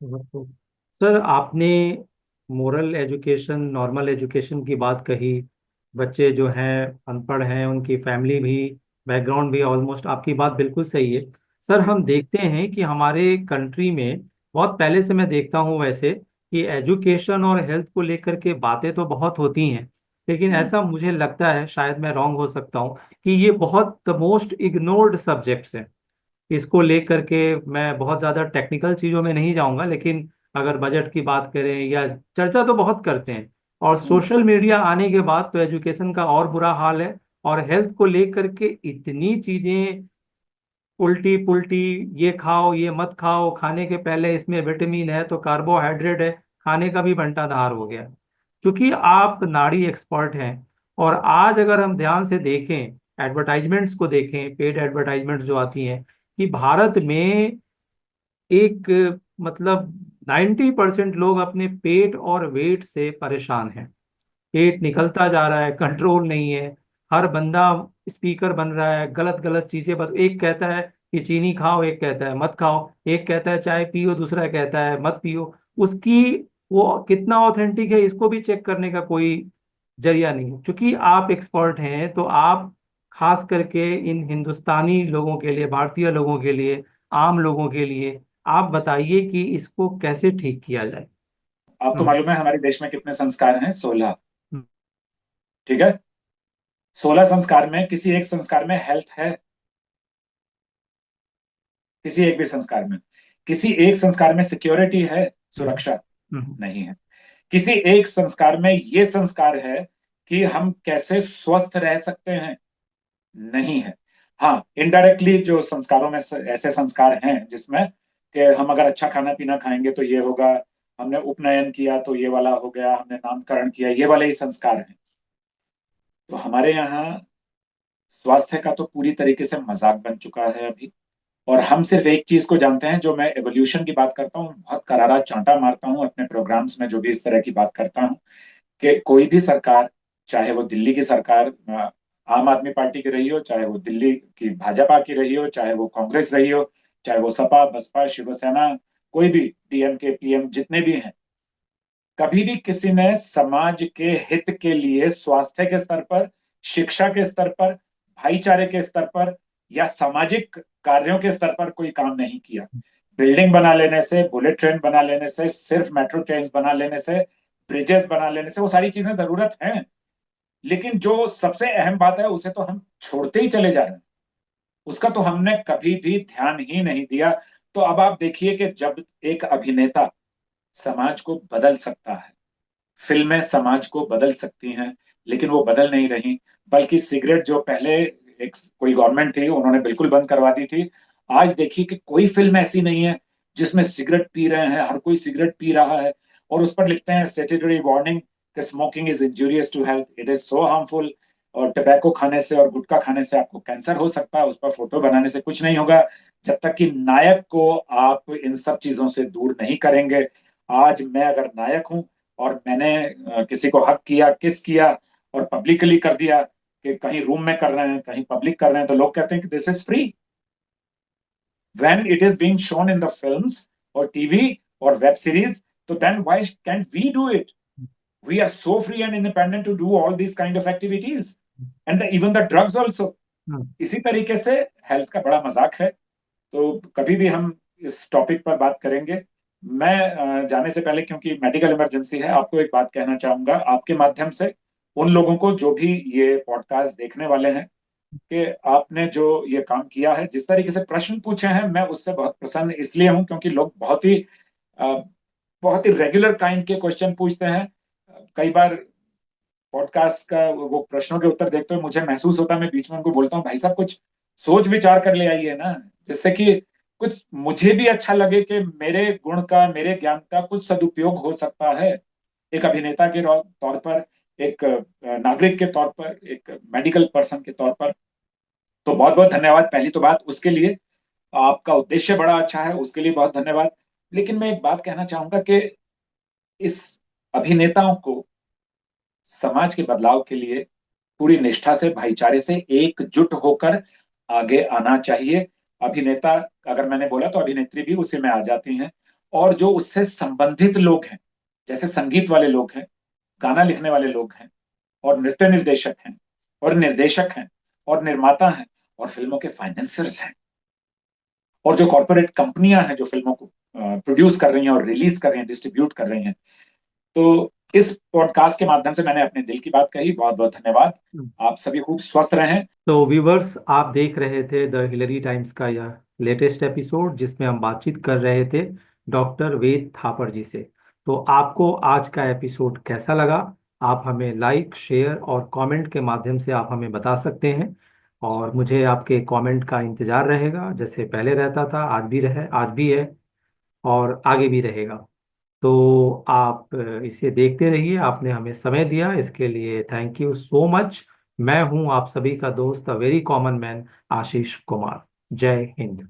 हम्म। सर आपने मोरल एजुकेशन, नॉर्मल एजुकेशन की बात कही। बच्चे जो हैं अनपढ़ हैं, उनकी फैमिली भी, बैकग्राउंड भी ऑलमोस्ट, आपकी बात बिल्कुल सही है। सर हम देखते हैं कि हमारे कंट्री में बहुत पहले से मैं देखता हूँ वैसे कि एजुकेशन और हेल्थ को लेकर के बातें तो बहुत होती हैं, लेकिन ऐसा मुझे लगता है, शायद मैं रॉन्ग हो सकता हूँ, कि ये बहुत द मोस्ट इग्नोर्ड सब्जेक्ट्स हैं। इसको लेकर के मैं बहुत ज़्यादा टेक्निकल चीज़ों में नहीं जाऊंगा, लेकिन अगर बजट की बात करें या चर्चा तो बहुत करते हैं, और सोशल मीडिया आने के बाद तो एजुकेशन का और बुरा हाल है। और हेल्थ को लेकर के इतनी चीज़ें, उल्टी पुल्टी, ये खाओ ये मत खाओ, खाने के पहले इसमें विटामिन है तो कार्बोहाइड्रेट है, खाने का भी बंटाधार हो गया। क्योंकि आप नाड़ी एक्सपर्ट हैं, और आज अगर हम ध्यान से देखें, एडवर्टाइजमेंट्स को देखें, पेड एडवर्टाइजमेंट्स जो आती हैं, कि भारत में एक, मतलब 90% लोग अपने पेट और वेट से परेशान हैं। पेट निकलता जा रहा है, कंट्रोल नहीं है। हर बंदा स्पीकर बन रहा है, गलत गलत चीजें एक कहता है कि चीनी खाओ, एक कहता है मत खाओ, एक कहता है चाय पियो, दूसरा कहता है मत पियो। उसकी वो कितना ऑथेंटिक है, इसको भी चेक करने का कोई जरिया नहीं है। क्योंकि आप एक्सपर्ट हैं, तो आप खास करके इन हिंदुस्तानी लोगों के लिए, भारतीय लोगों के लिए, आम लोगों के लिए आप बताइए कि इसको कैसे ठीक किया जाए। आपको हम्म। मालूम है हमारे देश में कितने संस्कार हैं? 16। हम्म। ठीक है। 16 संस्कार में किसी एक संस्कार में हेल्थ है? किसी एक भी संस्कार में? किसी एक संस्कार में सिक्योरिटी है, हम्म। सुरक्षा? हम्म। नहीं है। किसी एक संस्कार में ये संस्कार है कि हम कैसे स्वस्थ रह सकते हैं? नहीं है। हाँ, इनडायरेक्टली जो संस्कारों में ऐसे संस्कार हैं जिसमें कि हम अगर अच्छा खाना पीना खाएंगे तो ये होगा, हमने उपनयन किया तो ये वाला हो गया, हमने नामकरण किया, ये वाले ही संस्कार हैं। तो हमारे यहाँ स्वास्थ्य का तो पूरी तरीके से मजाक बन चुका है अभी। और हम सिर्फ एक चीज को जानते हैं, जो मैं एवोल्यूशन की बात करता हूँ, बहुत करारा चांटा मारता हूँ अपने प्रोग्राम्स में जो भी इस तरह की बात करता हूँ, कि कोई भी सरकार, चाहे वो दिल्ली की सरकार आम आदमी पार्टी की रही हो, चाहे वो दिल्ली की भाजपा की रही हो, चाहे वो कांग्रेस रही हो, चाहे वो सपा बसपा शिवसेना, कोई भी डीएमके पीएम जितने भी हैं, कभी भी किसी ने समाज के हित के लिए स्वास्थ्य के स्तर पर, शिक्षा के स्तर पर, भाईचारे के स्तर पर या सामाजिक कार्यों के स्तर पर कोई काम नहीं किया। बिल्डिंग बना लेने से, बुलेट ट्रेन बना लेने से, सिर्फ मेट्रो ट्रेन बना लेने से, ब्रिजेस बना लेने से, वो सारी चीजें जरूरत हैं, लेकिन जो सबसे अहम बात है उसे तो हम छोड़ते ही चले जा रहे हैं। उसका तो हमने कभी भी ध्यान ही नहीं दिया। तो अब आप देखिए कि जब एक अभिनेता समाज को बदल सकता है, फिल्में समाज को बदल सकती हैं, लेकिन वो बदल नहीं रही। बल्कि सिगरेट जो पहले एक कोई गवर्नमेंट थी उन्होंने बिल्कुल बंद करवा दी थी, आज देखिए कि कोई फिल्म ऐसी नहीं है जिसमें सिगरेट पी रहे हैं, हर कोई सिगरेट पी रहा है। और उस पर लिखते हैं स्टेट्यूटरी वार्निंग कि smoking is injurious to health, it is so harmful, और टबैको खाने से और गुटखा खाने से आपको कैंसर हो सकता है। उस पर फोटो बनाने से कुछ नहीं होगा जब तक कि नायक को आप इन सब चीजों से दूर नहीं करेंगे। आज मैं अगर नायक हूं और मैंने किसी को हक किया, किस किया और पब्लिकली कर दिया, कि कहीं रूम में कर रहे हैं कहीं पब्लिक कर रहे हैं, तो लोग कहते हैं कि this is free. When it is being shown in the films और टीवी और वेब सीरीज, तो then why can't we do it? We are so free and independent to do all this kind of activities and even the drugs also. Hmm. इसी तरीके से health का बड़ा मजाक है। तो कभी भी हम इस टॉपिक पर बात करेंगे। मैं जाने से पहले, क्योंकि मेडिकल इमरजेंसी है, आपको एक बात कहना चाहूंगा आपके माध्यम से, उन लोगों को जो भी ये पॉडकास्ट देखने वाले हैं, कि आपने जो ये काम किया है, जिस तरीके से प्रश्न पूछे हैं, मैं उससे बहुत प्रसन्न इसलिए हूं क्योंकि लोग अ, बहुत ही रेगुलर काइंड के क्वेश्चन पूछते हैं। कई बार पॉडकास्ट का वो प्रश्नों के उत्तर देखते हुए मुझे महसूस होता है, मैं बीच में उनको बोलता हूँ भाई साहब कुछ सोच विचार कर ले आइए ना, जिससे कि कुछ मुझे भी अच्छा लगे कि मेरे गुण का, मेरे ज्ञान का कुछ सदुपयोग हो सकता है, एक अभिनेता के तौर पर, एक नागरिक के तौर पर, एक मेडिकल पर्सन के तौर पर। तो बहुत बहुत धन्यवाद पहली तो बात उसके लिए। आपका उद्देश्य बड़ा अच्छा है, उसके लिए बहुत धन्यवाद। लेकिन मैं एक बात कहना चाहूंगा कि इस अभिनेताओं को समाज के बदलाव के लिए पूरी निष्ठा से, भाईचारे से एकजुट होकर आगे आना चाहिए। अभिनेता, अगर मैंने बोला तो अभिनेत्री भी उसी में आ जाती हैं, और जो उससे संबंधित लोग हैं, जैसे संगीत वाले लोग हैं, गाना लिखने वाले लोग हैं, और नृत्य निर्देशक हैं, और निर्देशक हैं, और निर्माता हैं, और फिल्मों के फाइनेंसर्स हैं, और जो कॉर्पोरेट कंपनियां हैं जो फिल्मों को प्रोड्यूस कर रही हैं और रिलीज कर रही हैं, डिस्ट्रीब्यूट कर रही हैं। तो इस पॉडकास्ट के माध्यम से मैंने अपने दिल की बात कही। बहुत बहुत धन्यवाद। आप सभी खूब स्वस्थ रहें। तो व्यूवर्स, आप देख रहे थे द हिलरी टाइम्स का यह लेटेस्ट एपिसोड, जिसमें हम बातचीत कर रहे थे डॉक्टर वेद थापर जी से। तो आपको आज का एपिसोड कैसा लगा? आप हमें लाइक, शेयर और कमेंट के माध्यम से आप हमें बता सकते हैं, और मुझे आपके कमेंट का इंतजार रहेगा, जैसे पहले रहता था, आज भी है और आगे भी रहेगा। तो आप इसे देखते रहिए। आपने हमें समय दिया, इसके लिए थैंक यू सो मच। मैं हूं आप सभी का दोस्त, a very common man, Ashish Kumar. जय हिंद।